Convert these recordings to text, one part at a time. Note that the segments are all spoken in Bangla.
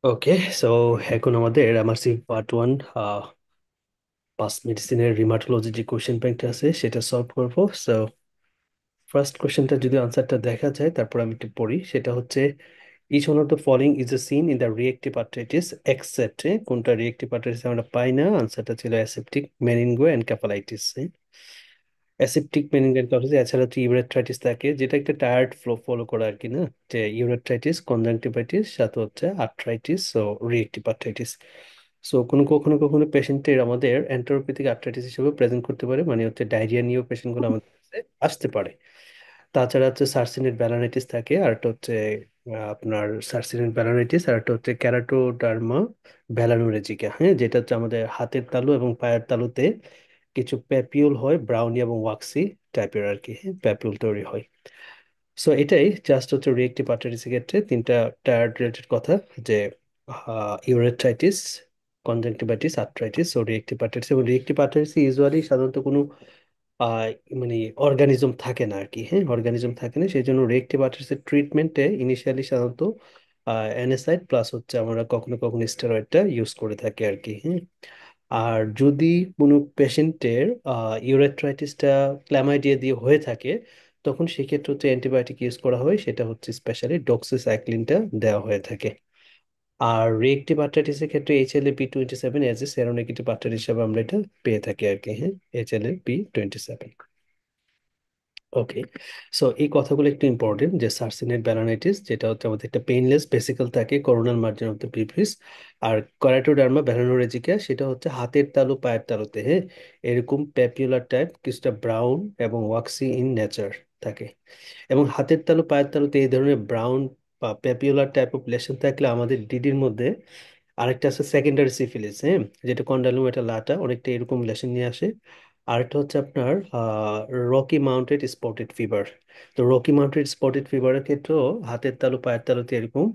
ওকে, সো এখন আমাদের এমআরসি পার্ট ওয়ান পাস মেডিসিনের রিমাটোলজি যে কোশ্চেন ব্যাংকটা আছে সেটা সলভ করবো। সো ফার্স্ট কোশ্চেনটা যদি আনসারটা দেখা যায়, তারপর আমি একটু পড়ি। সেটা হচ্ছে each one of the following is a seen in the reactive arthritis except, কোনটা রিয়েক্টিভ আর্থ্রাইটিস আমরা পাই না। আনসারটা ছিল aseptic meningoencephalitis. Aseptic meningitis এছাড়া হচ্ছে ইউরেথ্রাইটিস থাকে, যেটা একটা টায়ার্ড ফ্লো ফলো করে আর কি, না? যে ইউরেথ্রাইটিস, কনজাংটিভাইটিস, সাথে হচ্ছে arthritis, so reactive arthritis. So কখনো কখনো পেশেন্টের আমাদের এন্টারোপ্যাথিক আর্থ্রাইটিস হিসেবে প্রেজেন্ট করতে পারে, মানে হচ্ছে ডায়রিয়া নিয়েও পেশেন্টগুলো আমাদের কাছে আসতে পারে। তাছাড়া হচ্ছে সার্সিনেট ব্যালানাইটিস থাকে, আর একটা হচ্ছে আপনার সার্সিনেট ব্যালানাইটিস, আর একটা হচ্ছে ক্যারাটোডার্মা ব্যালানোরেজিকা, হ্যাঁ, যেটা হচ্ছে আমাদের হাতের তালু এবং পায়ের তালুতে কিছু প্যাপিউল হয়, ব্রাউনি এবং ওয়াক্সি টাইপের আর কি, হ্যাঁ, প্যাপিউল তৈরি হয়। সো এটাই জাস্ট হচ্ছে রিয়েক্টিভ আর্টারিসের ক্ষেত্রে তিনটা টায়ার্ড রিলেটেড কথা, যে ইউরেথ্রাইটিস, কনজাংটিভাইটিস, আর্থ্রাইটিস ও রিয়েক্টিভ আর্টারিস। এবং রিয়েক্টিভ আর্টারিস ইউজুয়ালি সাধারণত কোনো আহ, মানে অর্গানিজম থাকে না আর কি, হ্যাঁ, অর্গানিজম থাকে না। সেই জন্য রিয়েক্টিভ আর্টারিসের ট্রিটমেন্টে ইনিশিয়ালি সাধারণত অ্যানেসাইড প্লাস হচ্ছে আমরা কখনো কখনো স্টেরয়েডটা ইউজ করে থাকি আর কি, হ্যাঁ। আর যদি কোনো পেশেন্টের ইউরেথ্রাইটিসটা ক্ল্যামাইডিয়া দিয়ে হয়ে থাকে, তখন সেক্ষেত্রে হচ্ছে অ্যান্টিবায়োটিক ইউজ করা হয়, সেটা হচ্ছে স্পেশালি ডক্সিসাইক্লিনটা দেওয়া হয়ে থাকে। আর রিয়েক্টিভ আর্থ্রাইটিসের ক্ষেত্রে HLA-B27 as a seronegative arthritis হিসেবে আমরা এটা পেয়ে থাকি আর কি, হ্যাঁ, HLA-B27। ওকে, সো এই কথাগুলো একটু ইম্পর্টেন্ট, যে সার্সিনেট ব্যালানাইটিস যেটা হচ্ছে আমাদের একটা পেইনলেস ভেসিকল থাকে করোনাল মার্জিন অফ দ্য পিউপিস। আর করাটোডার্মা ব্যালানোরেজিকা সেটা হচ্ছে হাতের তালু পায়ের তালুতে, হ্যাঁ, এরকম প্যাপিউলার টাইপ, কিছুটা ব্রাউন এবং ওয়াক্সি ইন নেচার থাকে। এবং হাতের তালু পায়ের তালুতে এই ধরনের ব্রাউন বা প্যাপিউলার টাইপ অফ লেশন থাকলে আমাদের ডিডির মধ্যে আরেকটা আছে সেকেন্ডারি সিফিলিস, হ্যাঁ, যেটা কন্ডালুম এটা লাটা অনেকটা এরকম লেশন নিয়ে আসে। আরেকটা হচ্ছে আপনার রকি মাউন্টেড স্পটেড ফিভার। তো রকি মাউন্টেড স্পটেড ফিভারের ক্ষেত্রেও হাতের তালু পায়ের তালুতে এরকম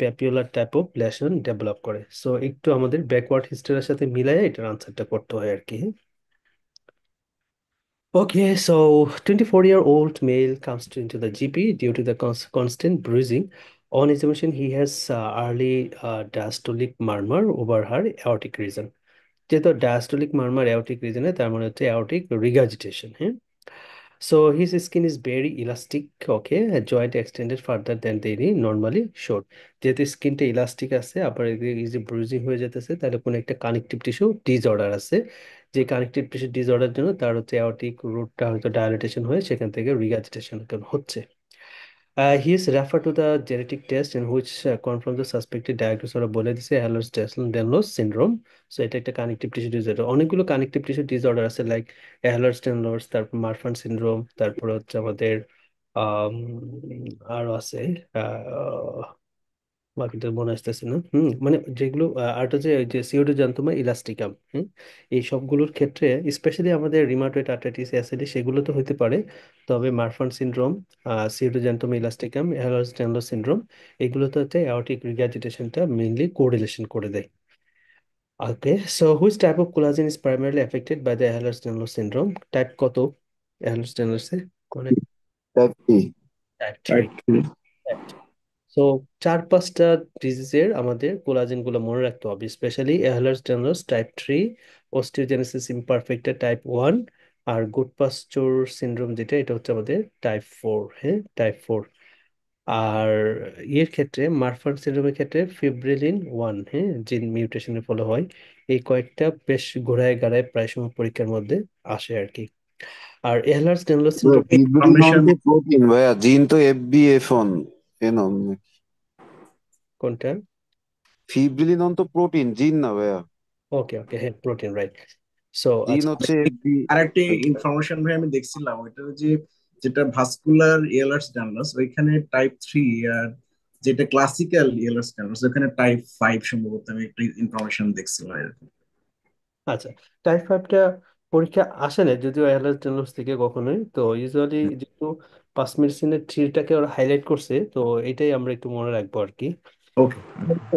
papular type of lesion develop করে। সো একটু আমাদের ব্যাকওয়ার্ড হিস্ট্রির সাথে মিলাই এটার আনসারটা করতে হয় আর কি। Okay, so 24-year-old male comes into the GP due to the constant bruising. On examination, he has early diastolic murmur over her aortic region. যেহেতু ডায়াস্টোলিক মারমার অ্যাওর্টিক রিজনে, তার মানে হচ্ছে অ্যাওর্টিক রিগার্জিটেশন, হ্যাঁ। So his skin is very elastic, okay, joint extended further than they normally should. যেহেতু স্কিনটা ইলাস্টিক আছে, আবার ইজি ব্রুজিং হয়ে যেতেছে, তাহলে কোনো একটা কানেকটিভ টিস্যু ডিসঅর্ডার আছে। যে কানেকটিভ টিস্যু ডিসঅর্ডার জন্য তার হচ্ছে অ্যাওর্টিক রুটটা হয়তো ডায়ালিটেশন হয়ে সেখান থেকে রিগার্জিটেশন হচ্ছে। He is referred to the genetic test in which confirms the suspected diagnosis, ওরা বলে দিছে Ehlers-Danlos syndrome। সো এটা একটা কানেকটিভ টিস্যু ডিসঅর্ডার। অনেকগুলো কানেকটিভ টিস্যু ডিসঅর্ডার আছে, লাইক Ehlers-Danlos, তারপর মারফান সিনড্রোম, তারপর হচ্ছে আমাদের আম, আরো আছে, বাকিটা মনে আসতেছে না, মানে যেগুলো আরটা যে ওই যে সিউডোজান্তমা ইলাস্টিকাম, এই সবগুলোর ক্ষেত্রে স্পেশালি আমাদের রিমাটয়েড আর্থ্রাইটিস অ্যাসিডি সেগুলো তো হতে পারে। তবে Marfan syndrome, pseudoxanthoma elasticum, Ehlers Danlos syndrome, এগুলোতে হচ্ছে অ্যাওর্টিক রিগার্জিটেশনটা মেইনলি কোরিলেশন করে দেয়। Okay, so which type of collagen is primarily affected by the Ehlers Danlos syndrome? Type কত এহলারস-ডানলস এ? কোন? Type three. Type three. Type three. So চার পাঁচটা ডিজিজের আমাদের কোলাজেন গুলো মনে রাখতে হবে, specially Ehlers Danlos type 3, osteogenesis imperfecta type 1, আর গুড পাস্চুর সিনড্রোম যেটা, এটা হচ্ছে আমাদের টাইপ 4, হ্যাঁ, টাইপ 4। আর এর ক্ষেত্রে মারফান সিনড্রোমের ক্ষেত্রে ফিব্রিলিন 1, হ্যাঁ, জিন মিউটেশনের ফলে হয়। এই কয়েকটা বেশ ঘোড়ায় গাড়ায় প্রায় সময় পরীক্ষার মধ্যে আসে আর কি। আর এহলার্স ডানলস সিনড্রোম ফিব্রিলিনন ইনফরমেশন তো প্রোটিন ভাইয়া, জিন তো এফ বি এফ অন কোনটা? ফিব্রিলিনন তো প্রোটিন, জিন না ভাইয়া। ওকে ওকে, হ্যাঁ, প্রোটিন, রাইট। সো জিন আচ্ছা। হচ্ছে এফ বি। আরেকটি আচ্ছা। ইনফরমেশন ভাই আমি দেখছিলাম, ওইটা যে যেটা ভাস্কুলার এলার্স জানালাস ওইখানে টাইপ 3, আর যেটা ক্লাসিক্যাল এলার্স জানালাস ওখানে টাইপ 5 সম্ভবত আমি একটা ইনফরমেশন দেখছিলাম এরকম। আচ্ছা, টাইপ 5টা পরীক্ষা আসে না যদিও অ্যালার্জ জানালস থেকে কখনোই, তো ইউজুয়ালি যেহেতু পাস মেডিসিনের থ্রিটাকে ওরা হাইলাইট করছে, তো এটাই আমরা একটু মনে রাখবো আর কি। ওকে।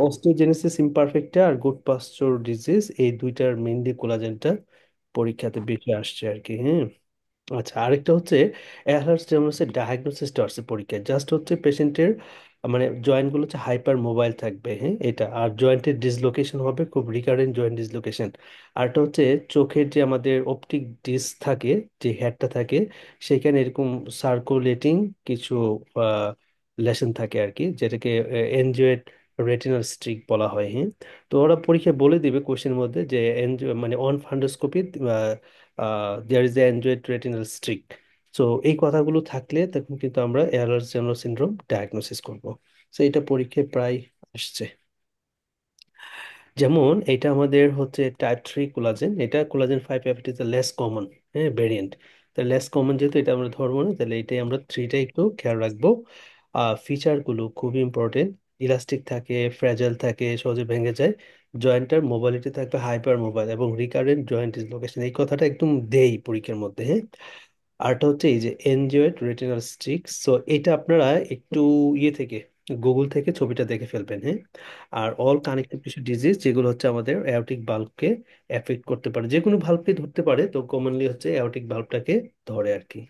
অস্টিওজেনেসিস ইমপারফেক্টা আর গুড পাস্চর ডিজিজ, এই দুইটার মেইনলি কোলাজেনটা পরীক্ষাতে বেশি আসছে আর কি, হ্যাঁ। আচ্ছা, আরেকটা হচ্ছে এহলার্স জানালসের ডায়াগনোসিসটা আসছে পরীক্ষায়, জাস্ট হচ্ছে পেশেন্টের মানে জয়েন্ট গুলো হচ্ছে হাইপার মোবাইল থাকবে, হ্যাঁ এটা। আর জয়েন্টের ডিসলোকেশন হবে খুব রিকারেন্ট জয়েন্ট ডিসলোকেশন। আরটা হচ্ছে চোখের যে আমাদের অপটিক ডিস্ক থাকে, যে হেডটা থাকে, সেখানে এরকম সার্কুলেটিং কিছু লেশন থাকে আর কি, যেটাকে এনজিওয়েড রেটিনাল স্ট্রিক বলা হয়, হ্যাঁ। তো ওরা পরীক্ষায় বলে দিবে কোশ্চেনের মধ্যে যে মানে on fundoscopy there is angioid retinal streak. So এই কথাগুলো থাকলে তখন কিন্তু আমরা এয়ারলার জেনারেল সিনড্রোম ডায়াগনোসিস করব। সো এটা পরীক্ষায় প্রায় আসছে। যেমন এটা আমাদের হচ্ছে টাইপ 3 কোলাজেন, এটা collagen 5 F, it is less common, হ্যাঁ ভেরিয়েন্ট। তাহলে লেস কমন যেহেতু এটা আমরা ধরবো না, তাহলে এটাই আমরা 3টা একটু খেয়াল রাখবো। ফিচারগুলো খুবই ইম্পর্টেন্ট। ইলাস্টিক থাকে, ফ্র্যাজাইল থাকে, সহজে ভেঙে যায়। জয়েন্টের মোবাইলিটি থাকবে হাইপার মোবাইল এবং রিকারেন্ট জয়েন্ট ডিসলোকেশন, এই কথাটা একদম দেই পরীক্ষার মধ্যে, হ্যাঁ। আরটা হচ্ছে এই যে এনজিওয়েড রেটিনাল স্ট্রিক, সো এটা আপনারা একটু ইয়ে থেকে, গুগল থেকে ছবিটা দেখে ফেলবেন, হ্যাঁ। আর অল কানেক্টিভ টিস্যু ডিজিজ, যেগুলো হচ্ছে আমাদের অ্যাওর্টিক বাল্বকে এফেক্ট করতে পারে, যে কোনো ভাল্বকে ধরতে পারে, তো কমনলি হচ্ছে অ্যাওর্টিক বাল্বটাকে ধরে আর কি।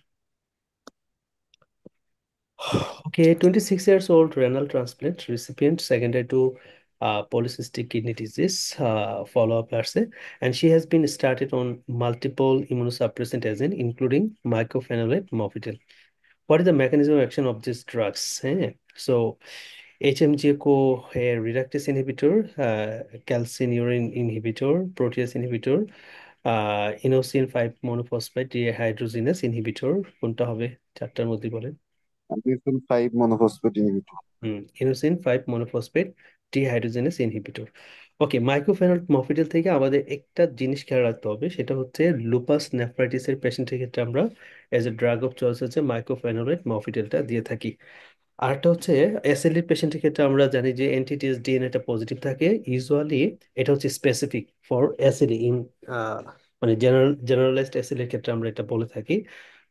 Okay, 26 years old renal transplant recipient secondary to polycystic kidney disease follow-up আছে, and she has been started on multiple immunosuppressant agents including mycophenolate mofetil. What is the mechanism of action of these drugs? So HMG-CoA reductase inhibitor, calcineurin inhibitor, protease inhibitor, inosine 5 monophosphate dehydrogenase inhibitor, কোনটা হবে চারটার মধ্যে বলেন? অ্যান্টিসন 5 monophosphate inhibitor. Inosine 5 monophosphate dehydrogenase inhibitor. Okay, mycophenol mofetil থেকে আমাদের একটা জিনিস খেয়াল রাখতে হবে, সেটা হচ্ছে লুপাস নেফ্রাইটিসের পেশেন্টের ক্ষেত্রে আমরা as a drug of choice হচ্ছে মাইক্রোফেনলেট মফিডেলটা দিয়ে থাকি। আরেকটা হচ্ছে এসএলই পেশেন্টের ক্ষেত্রে আমরা জানি যে এনটিটিএস ডিএনএটা পজিটিভ থাকে ইউজুয়ালি। এটা হচ্ছে স্পেসিফিক ফর এসএলই ইন, মানে জেনারেলাইজড এসএলই এর ক্ষেত্রে আমরা এটা বলে থাকি।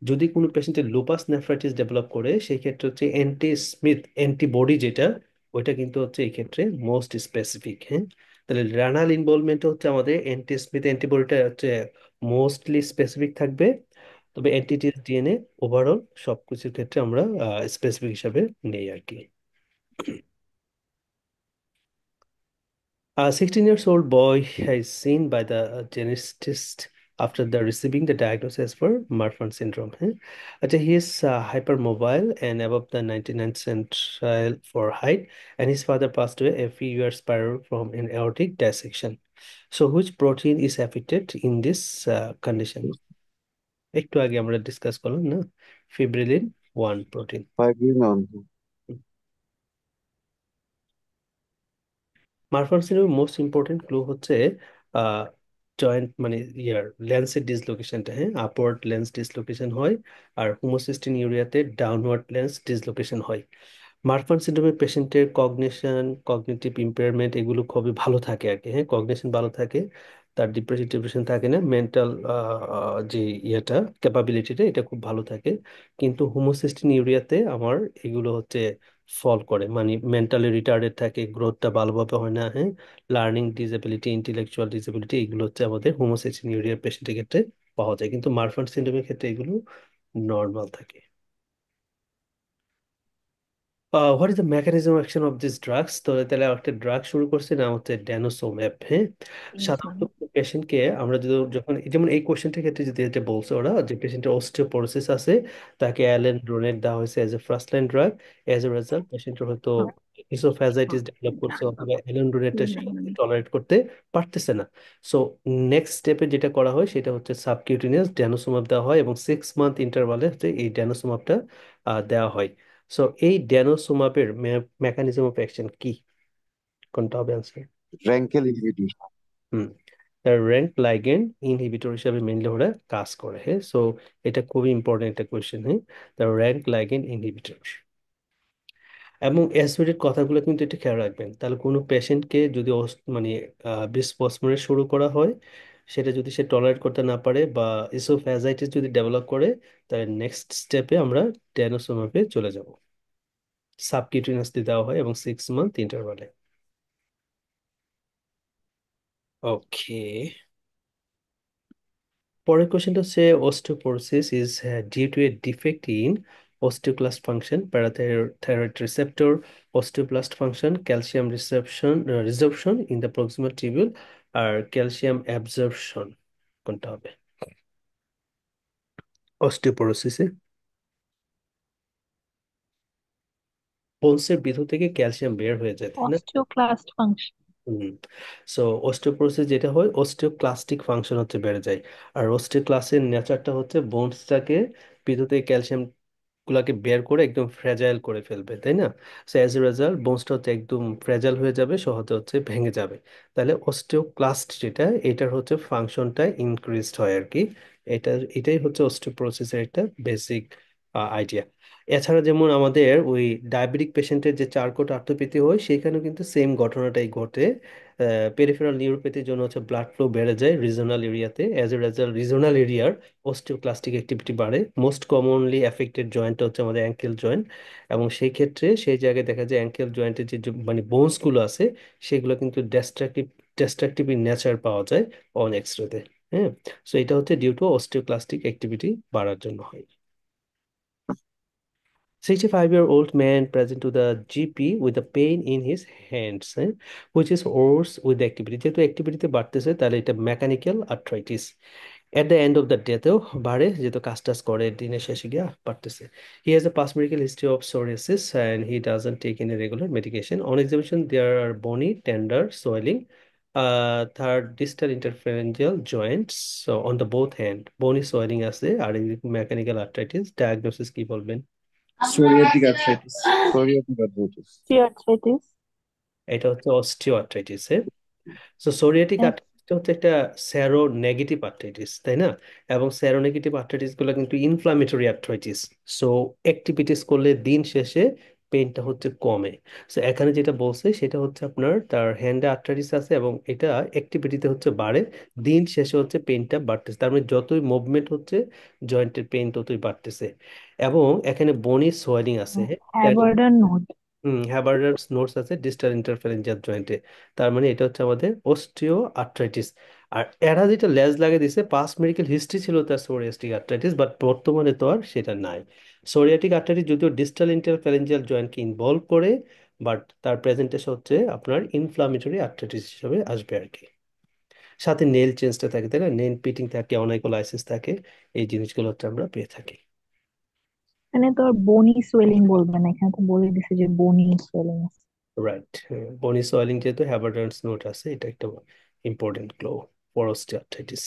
যদি কোনো পেশেন্টের লুপাস নেফ্রাইটিস ডেভেলপ করে, সেই ক্ষেত্রে হচ্ছে অ্যান্টি স্মিথ অ্যান্টিবডি যেটা, ওইটা কিন্তু হচ্ছে এই ক্ষেত্রে মোস্ট স্পেসিফিক, হ্যাঁ। তাহলে রেনাল ইনভলভমেন্ট হচ্ছে আমাদের অ্যান্টি স্মিথ অ্যান্টিবডিটা হচ্ছে মোস্টলি স্পেসিফিক থাকবে। তবে এনটিটিএস ডিএনএ ওভারঅল সবকিছুর ক্ষেত্রে আমরা স্পেসিফিক হিসাবে নেই আর কি। A 16 years old boy is seen by the geneticist after the receiving the diagnosis for Marfan syndrome. He is hypermobile and above the 99th centile for height, and his father passed away a few years prior from an aortic dissection. So, which protein is affected in this condition? একটু আগে আমরা ডিসকাস করলাম না, ফিব্রিলিন 1 প্রোটিন। ফাইব্রিনন। মারফান সিনেমার মোস্ট ইম্পর্টেন্ট ক্লু হচ্ছে জয়েন্ট মানে লেন্সের ডিসলোকেশনটা, হ্যাঁ, আপওয়ার্ড লেন্স ডিসলোকেশন হয়। আর হোমোসিস্টিন ইউরিয়াতে ডাউনওয়ার্ড লেন্স ডিসলোকেশন হয়। মারফান সিন্ড্রোমের পেশেন্টের কগনিশন, কগনিটিভ ইম্পেয়ারমেন্ট এগুলো খুবই ভালো থাকে আর কি, হ্যাঁ, কগনিশন ভালো থাকে, তার ডিপ্রেশন টিপ্রেশন থাকে না, মেন্টাল যে ইয়েটা ক্যাপাবিলিটিটা এটা খুব ভালো থাকে। কিন্তু হোমোসিস্টিন ইউরিয়াতে আমার এগুলো হচ্ছে ফল করে, মানে মেন্টালি রিটার্ডেড থাকে, গ্রোথটা ভালোভাবে হয় না, হ্যাঁ, লার্নিং ডিসেবিলিটি, ইন্টেলেকচুয়াল ডিসেবিলিটি, এগুলো হচ্ছে আমাদের হোমোসিস্টিন ইউরিয়া পেশেন্টের ক্ষেত্রে পাওয়া যায়, কিন্তু মারফান সিন্ড্রোমের ক্ষেত্রে এগুলো নর্মাল থাকে। What is the mechanism action of this drugs? তো তাহলে একটা ড্রাগ শুরু করছে, নাম হচ্ছে ড্যানোসোম্যাব, হ্যাঁ। সাধারণত পেশেন্টকে আমরা যদি যখন যেমন এই কোশ্চেনটার ক্ষেত্রে যদি এটা বলছে ওরা যে পেশেন্টের অস্টিওপোরোসিস আছে, তাকে অ্যালেন্ড্রোনেট দেওয়া হয়েছে as a first line drug. Age a result পেশেন্টের হয়তো ইসোফ্যাজাইটিস ডেভেলপ করছে, অথবা অ্যালেন্ড্রোনেটটা টলারেট করতে পারতেছে না। সো নেক্সট স্টেপে যেটা করা হয় সেটা হচ্ছে সাবকিউটেনিয়াস ড্যানোসোমাব দেওয়া হয়, এবং 6 মান্থ ইন্টারভালে হচ্ছে এই ড্যানোসোমাবটা দেওয়া হয়। সো এই ড্যানোসোমাবের মেকানিজম অফ অ্যাকশন কি, কোনটা হবে আনসার? র্যাঙ্কেল ইনহিবিটর। হুম, তার র্যাঙ্ক লাইগেন্ড ইনহিবিটর হিসাবে মেনলি ওরা কাজ করে, হ্যাঁ। সো এটা খুবই ইম্পর্টেন্ট একটা কোয়েশ্চেন, হ্যাঁ, তার র্যাঙ্ক লাইগেন্ড ইনহিবিটর। এবং অ্যাসিডের কথাগুলো কিন্তু একটু খেয়াল রাখবেন, তাহলে কোনো পেশেন্টকে যদি মানে বিসফসফোনেট শুরু করা হয়, সেটা যদি সে টলারেট করতে না পারে বা ইসোফ্যাজাইটিস যদি ডেভেলপ করে, তাহলে নেক্সট স্টেপে আমরা ড্যানোসোমাপে চলে যাব। সাবকিউটেনিয়াসলি দেওয়া হয় এবং 6 মান্থ ইন্টারভালে। ওকে, পরের কোশ্চেনটা হচ্ছে osteoporosis is due to a defect in osteoclast function, parathyroid receptor, osteoblast function, calcium resorption in the proximal tubule, আর ক্যালসিয়াম অ্যাবজর্পশন কোনটা হবে অস্টিওপোরোসিসে? বোনসের ভিতর থেকে ক্যালসিয়াম বের হয়ে যায়, তাই না? Osteoclast function. Hmm. So osteoporosis যেটা হয়, অস্টিওক্লাস্টিক ফাংশন হচ্ছে বেড়ে যায়। আর অস্টিওক্লাস্টের নেচারটা হচ্ছে বোনসটাকে ভিতর থেকে ক্যালসিয়াম গুলাকে বের করে একদম ফ্র্যাজাইল করে ফেলবে, তাই না? সো অ্যাজ এ রেজাল্ট বোনসটা হচ্ছে একদম ফ্র্যাজাইল হয়ে যাবে, সহজে হচ্ছে ভেঙে যাবে। তাহলে অস্টিওক্লাস্ট যেটা, এটার হচ্ছে ফাংশনটা ইনক্রিজড হয় আর কি। এটাই হচ্ছে অস্টিওপোরোসিসের একটা বেসিক আইডিয়া। এছাড়া যেমন আমাদের ওই ডায়াবেটিক পেশেন্টের যে চারকোট আর্থোপ্যাথি হয়, সেখানেও কিন্তু সেম ঘটনাটাই ঘটে। পেরিফেরাল নিউরোপ্যাথির জন্য হচ্ছে ব্লাড ফ্লো বেড়ে যায় রিজনাল এরিয়াতে, অ্যাজ এ রেজাল্ট রিজনাল এরিয়ার অস্টিওক্লাস্টিক অ্যাক্টিভিটি বাড়ে। মোস্ট কমনলি অ্যাফেক্টেড জয়েন্ট হচ্ছে আমাদের অ্যাঙ্কেল জয়েন্ট, এবং সেই ক্ষেত্রে সেই জায়গায় দেখা যায় অ্যাঙ্কেল জয়েন্টের মানে বোনসগুলো আছে, সেগুলো কিন্তু ডেস্ট্রাকটিভ ইন নেচার পাওয়া যায় অন এক্সরেতে। হ্যাঁ। সো এটা হচ্ছে ডিউ টু অস্টিওক্লাস্টিক অ্যাক্টিভিটি বাড়ার জন্য হয়। 65-year-old man present to the GP with a pain in his hands, which is worse with the activity. যেহেতু অ্যাক্টিভিটিতে বাড়তেছে, তাহলে এটা mechanical arthritis. At the end of the ডেতেও বাড়ে, যেহেতু কাজ টাজ করে দিনের শেষে গিয়া বাড়তেছে। He has a past medical history of psoriasis and he doesn't take any regular medication. On examination there are bony tender swelling, third distal interphalangeal joints, so on the both hand bony swelling আছে, আর মেকানিক্যাল আর্থ্রাইটিস। ডায়াগনোসিস কি বলবেন? Psoriatic arthritis. Psoriatic arthritis. Osteoarthritis. এটা হচ্ছে osteoarthritis. So psoriatic arthritis হচ্ছে একটা স্যারো নেগেটিভ আর্থ্রাইটিস, তাই না? এবং স্যারো নেগেটিভ আর্থ্রাইটিস গুলো কিন্তু ইনফ্লামেটরি আর্থ্রাইটিস। সো অ্যাক্টিভিটিস করলে দিন শেষে পেইনটা হচ্ছে কমে। সো এখানে যেটা বলছে সেটা হচ্ছে আপনার তার হ্যান্ডে আর্থ্রাইটিস আছে এবং এটা অ্যাক্টিভিটিতে হচ্ছে বাড়ে, দিন শেষে হচ্ছে পেইনটা বাড়তেছে। তার মানে যতই মুভমেন্ট হচ্ছে জয়েন্টের পেইন ততই বাড়তেছে। এবং এখানে বনি সোয়েলিং আছে। হ্যাভার্ডার নোড। হ্যাবার্ডার্স নোটস আছে ডিস্টাল ইন্টারফারেন্সিয়াল জয়েন্টে। তার মানে এটা হচ্ছে আমাদের অস্টিও আর্থ্রাইটিস। আর এরা যেটা লেজ লাগিয়ে দিছে, পাস্ট মেডিকেল হিস্ট্রি ছিল তার সোরিয়াস্টিক আর্থ্রাইটিস, বাট বর্তমানে তো আর সেটা নাই। সোরিয়াটিক আর্থ্রাইটিস যদিও ডিস্টাল ইন্টারফারেন্সিয়াল জয়েন্টকে ইনভলভ করে, বাট তার প্রেজেন্টেশন হচ্ছে আপনার ইনফ্লামেটরি আর্থ্রাইটিস হিসেবে আসবে আর কি। সাথে নেল চেঞ্জটা থাকে, তাই না? নেল পিটিং থাকে, অনাইকোলাইসিস থাকে, এই জিনিসগুলো হচ্ছে আমরা পেয়ে থাকি। এখানে তো আর বনি সোয়েলিং বলবে না, এখানে তো বলে দিছে যে বনি সোয়েলিং আছে। রাইট। বনি সয়েলিং যেহেতু হ্যাবার্ডার্স নোট আছে, এটা একটা ইম্পর্টেন্ট ক্লো ফর অস্টিওআর্থ্রাইটিস।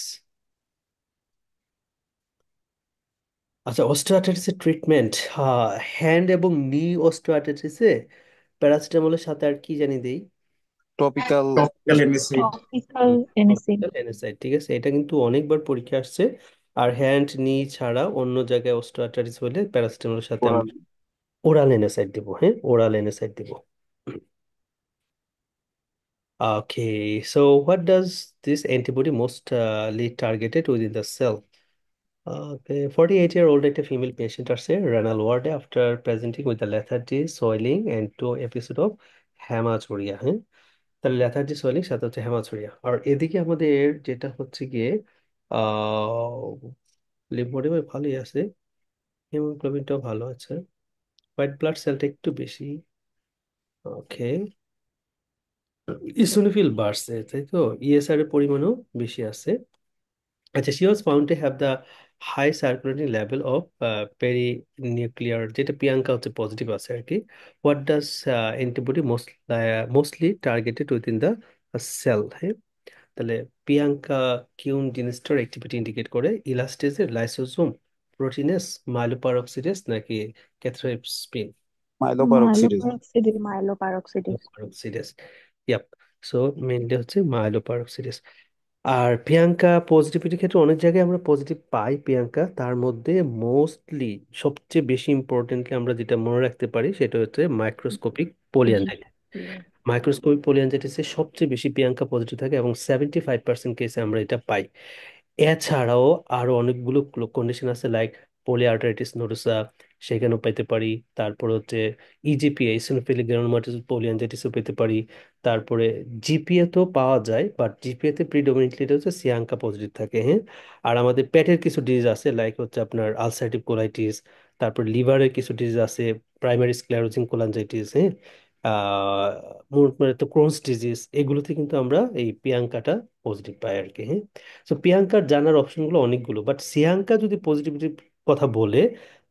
আচ্ছা, অস্টিওআর্থ্রাইটিসের ট্রিটমেন্ট, হ্যান্ড এবং নি অস্টিওআর্থ্রাইটিসে প্যারাসিটামলের সাথে আর কি জানি দেই? টপিক্যাল। টপিক্যাল এনএসিড। টপিক্যাল এনিসিড। NSAID, ঠিক আছে। এটা কিন্তু অনেকবার পরীক্ষা আসছে। আর হ্যান্ড নি ছাড়া অন্য জায়গায় অস্টিওআর্থ্রাইটিস হলে প্যারাসিটামলের সাথে আমরা ওরাল এনএসআইড দিব। হ্যাঁ, ওরাল এনএসআইড দিব। Okay, so what does this antibody mostly targeted within the cell? Okay, 48-year-old একটা ফিমেল পেশেন্ট আসছে রেনাল ওয়ার্ডে after presenting with the lethargy swelling and two episode of haematuria. হ্যাঁ, তাহলে লেথার্জি সোয়েলিং সাথে হচ্ছে হ্যামাচুরিয়া। আর এদিকে আমাদের যেটা হচ্ছে গিয়ে আহ লিম্ফোডেমে ভালোই আছে, হিমোগ্লোবিনটাও ভালো আছে, হোয়াইট ব্লাড সেলটা একটু বেশি। ওকে, ইসোনোফিল বাড়ছে, তাই তো? ইএসআর এর পরিমাণও বেশি আছে। আচ্ছা, she was found to have the high circulating level of perinuclear, যেটা প্রিয়াঙ্কা হচ্ছে পজিটিভ আছে আর কি। What does antibody mostly targeted within the cell? হ্যাঁ, তাহলে প্রিয়াঙ্কা কিউন জিনিসটার অ্যাক্টিভিটি ইন্ডিকেট করে? ইলাস্টেজের, লাইসোজোম, প্রোটিনেস, মাইলোপারঅক্সিডেজ নাকি ক্যাথরেপস্পিন? মাইলোপারঅক্সিডেজ। মাইলোপারক্সিডিস। মাইলোপারক্সিডিস। মাইলোপারঅক্সিডেজ, ইয়াপ। সো মেইনলি হচ্ছে মাইলোপারঅক্সিডেজ। আর প্রিয়াঙ্কা পজিটিভিটির ক্ষেত্রে অনেক জায়গায় আমরা পজিটিভ পাই প্রিয়াঙ্কা, তার মধ্যে মোস্টলি সবচেয়ে বেশি ইম্পর্টেন্টলি আমরা যেটা মনে রাখতে পারি সেটা হচ্ছে মাইক্রোস্কোপিক পোলিয়ানজাইটিস। মাইক্রোস্কোপিক পোলিয়ানজাইটিসে সবচেয়ে বেশি প্রিয়াঙ্কা পজিটিভ থাকে এবং 75% কেসে আমরা এটা পাই। এছাড়াও আরো অনেকগুলো কন্ডিশন আছে, লাইক পলিআর্টারাইটিস নোডোসা, সেখানেও পেতে পারি। তারপর হচ্ছে ইজিপিএ, ইসিনোফিলিক গ্রানুলোমাটোসিস পোলিয়ানজাইটিসও পেতে পারি। তারপরে জিপিএ তো পাওয়া যায়, বাট জিপিএ তে প্রিডোমিনেন্টলি এটা হচ্ছে সিয়াঙ্কা পজিটিভ থাকে। হ্যাঁ, আর আমাদের পেটের কিছু ডিজিজ আছে, লাইক হচ্ছে আপনার আলসারেটিভ কোলাইটিস, তারপর লিভারের কিছু ডিজিজ আছে, প্রাইমারি স্ক্লেরোজিং কোলাঞ্জাইটিস, হ্যাঁ, আহ মোট মানে তো ক্রোনস ডিজিজ, এগুলোতে কিন্তু আমরা এই প্রিয়াঙ্কাটা পজিটিভ পাই আর কি, হ্যাঁ। তো প্রিয়াঙ্কার জানার অপশনগুলো অনেকগুলো, বাট সিয়াঙ্কা যদি পজিটিভিটি কথা বলে,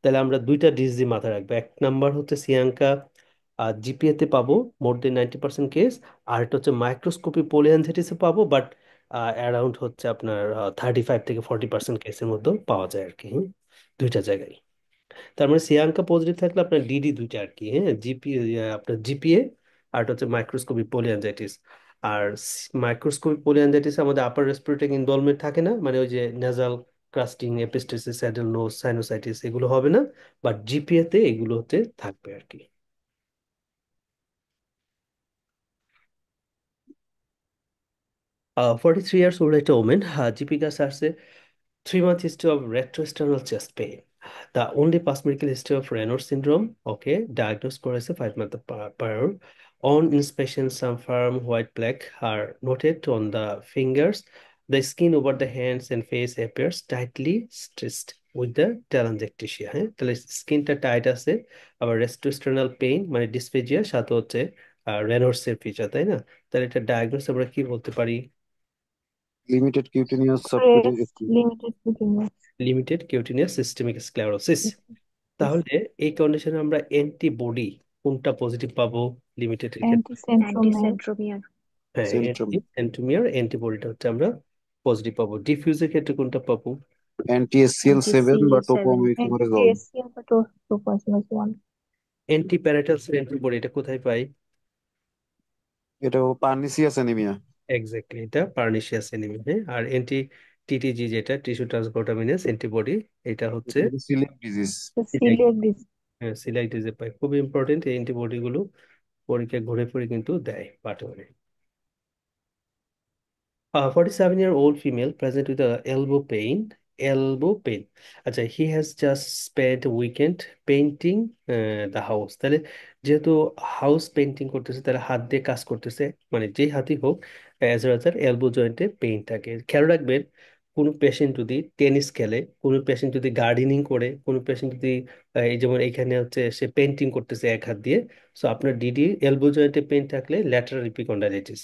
তাহলে আমরা দুইটা ডিজিজ মাথায় রাখবো। এক নাম্বার হচ্ছে সিয়াঙ্কা জিপিএ তে পাবো মোর দেন 90% কেস, আর এটা হচ্ছে মাইক্রোস্কোপি পোলিয়ানজাইটিসে পাবো, বাট অ্যারাউন্ড হচ্ছে আপনার 35 থেকে 40% কেসের মধ্যে পাওয়া যায় আর কি, হুম, দুইটা জায়গায়। তার মানে শ্রেয়াঙ্কা পজিটিভ থাকলে আপনার ডিডি দুইটা আর কি, হ্যাঁ, আপনার জিপিএ, আর এটা হচ্ছে মাইক্রোস্কোপিক পোলিয়ানজাইটিস। আর মাইক্রোস্কোপিক পোলিয়ানজাইটিস আমাদের আপার রেসপিরেটরি ইনভলভমেন্ট থাকে না, মানে ওই যে নেজাল ক্রাস্টিং, এপিস্টেসিস, স্যাডেল নোজ, সাইনোসাইটিস, এগুলো হবে না, বাট জিপিএ তে এগুলো হতে থাকবে আর কি। 43 ইয়ার্স ওল্ড একটা women, জিপিকা সার্সে 3 month history of retroesternal chest pain. The only past medical history of Raynaud syndrome, okay, diagnosed করেছে 5 month prior. On inspection, some firm white plaque are noted on the fingers. The skin over the hands and face appears tightly stressed with the telangiectasia, হ্যাঁ, তাহলে স্কিনটা টাইট আছে, আবার retroesternal pain মানে ডিসফেজিয়া, সাথে হচ্ছে রেনল্ডস এর ফিচার, তাই না? তাহলে এটা ডায়াগনোস আমরা কি বলতে পারি? Limited cutaneous Stress limited continuous. Limited cutaneous systemic sclerosis. তাহলে এই কন্ডিশনে আমরা অ্যান্টিবডি কোনটা পজিটিভ পাবো লিমিটেডের ক্ষেত্রে? Anti-centromere. অ্যান্টিসেন্ট্রোমিয়ার। হ্যাঁ, সেন্ট্রোম, অ্যান্টি সেন্টোমিয়ার অ্যান্টিবডিটা হচ্ছে আমরা পজিটিভ পাবো। ডিফিউজের ক্ষেত্রে কোনটা পাবো? অ্যান্টি-এসসিএল7 বা অ্যান্টি-সিএল7। টোপোমেথোমেরাজল। Anti-ACL but topoisomerase 1. Anti parietal antibody এটা কোথায় পাই? এটা পার্নিসিয়াস অ্যানিমিয়া। এক্স্যাক্টলি, এটা পার্নিশিয়াস এনিমিয়া, হ্যাঁ। আর অ্যান্টি টিটিজি যেটা টিস্যু ট্রান্সপোর্টামিনেস অ্যান্টিবডি, এটা হচ্ছে এটা সিলিক ডিজিজ। The সিলাই, celiac disease. হ্যাঁ, সিলাই ডিজে পাই। খুব ইম্পর্টেন্ট, এই অ্যান্টিবডি গুলো পরীক্ষায় ঘুরে ফিরে কিন্তু দেয় পাঠ্যক্রমে। 47-year-old female present with a elbow pain. Elbow pain. আচ্ছা, he has just spent a weekend painting the house. তাহলে যেহেতু হাউস পেন্টিং করতেছে, তাহলে হাত দিয়ে কাজ করতেছে, মানে যেই হাতই হোক, অ্যাজ এ রেজাল্ট এলবো জয়েন্টে পেইন থাকে। খেয়াল রাখবেন, কোনো পেশেন্ট যদি টেনিস খেলে, কোনো পেশেন্ট যদি গার্ডেনিং করে, কোনো পেশেন্ট যদি এই যেমন এখানে হচ্ছে সে পেন্টিং করতেছে এক হাত দিয়ে, সো আপনার ডিডি এলবো জয়েন্টে পেইন থাকলে ল্যাটারাল এপিকন্ডাইলিটিস।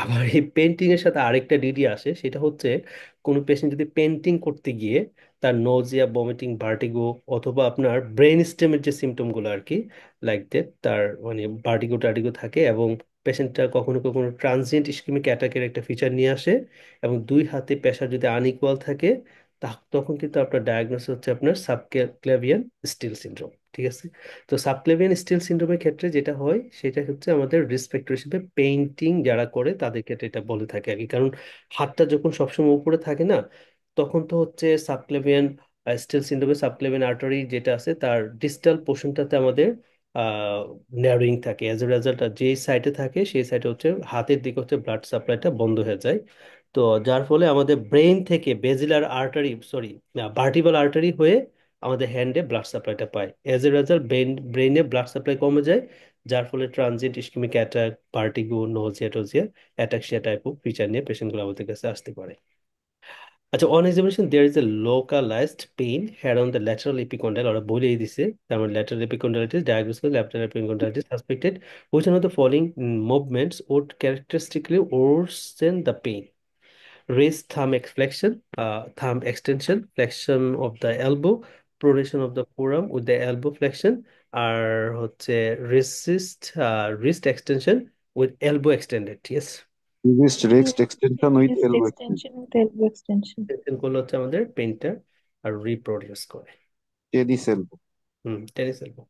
আবার এই পেন্টিং এর সাথে আরেকটা ডিডি আসে, সেটা হচ্ছে কোনো পেশেন্ট যদি পেন্টিং করতে গিয়ে তার নোজিয়া, বমিটিং, ভার্টিগো, অথবা আপনার ব্রেন স্টেমের যে সিমটম গুলো আর কি, লাইক দ্যাট, তার মানে ভার্টিগো টার্টিগো থাকে, এবং পেশেন্টটা কখনো কখনো ট্রানজিয়েন্ট ইসকেমিক অ্যাটাকের একটা ফিচার নিয়ে আসে, এবং দুই হাতে প্রেশার যদি আনইকুয়াল থাকে, তখন কিন্তু আপনার ডায়াগনোস হচ্ছে আপনার সাবক্লেভিয়ান স্টিল সিনড্রোম, ঠিক আছে? তো সাবক্লেভিয়ান স্টিল সিনড্রোমের ক্ষেত্রে যেটা হয় সেটা হচ্ছে আমাদের রিস্ক ফ্যাক্টর হিসেবে পেইন্টিং যারা করে তাদের ক্ষেত্রে এটা বলে থাকে আর কি, কারণ হাতটা যখন সবসময় উপরে থাকে না, তখন তো হচ্ছে সাবক্লেভিয়ান স্টিল সিনড্রোমে সাবক্লেভিয়ান আর্টারি যেটা আছে তার ডিস্টাল পোর্শনটাতে আমাদের ন্যারোয়িং থাকে, অ্যাজ এ রেজাল্ট যেই সাইডে থাকে সেই সাইডে হচ্ছে হাতের দিকে হচ্ছে ব্লাড সাপ্লাইটা বন্ধ হয়ে যায়। তো যার ফলে আমাদের ব্রেন থেকে basilar artery, sorry, vertebral artery হয়ে আমাদের হ্যান্ডে ব্লাড সাপ্লাইটা পায়, এজ এ রেজাল্ট ব্রেইনে ব্লাড সাপ্লাই কমে যায়, যার ফলে transient ischaemic attack, vertigo, nausea টোজিয়া, অ্যাটাক্সিয়া টাইপ অফ ফিচার নিয়ে পেশেন্টগুলো আমাদের কাছে আসতে পারে। আচ্ছা, on examination there is a localised pain here on the lateral epicondyle, ওরা বলেই দিছে, তার মানে ল্যাটারাল এপিকন্ডাইলিটিস ডায়াগনোস করে lateral epicondylitis suspected, which one of the following movements would characteristically worsen the pain? Raise thumb flexion, thumb extension, flexion of the elbow, pronation of the forearm with the elbow flexion, আর হচ্ছে wrist extension with elbow extended, yes। Wrist রেক্সট extension with Wrist elbow extension. extension with elbow extension. Extension করলে হচ্ছে আমাদের পেইনটা আর রিপ্রডিউস করে। Tennis elbow. টেনিস এলবো,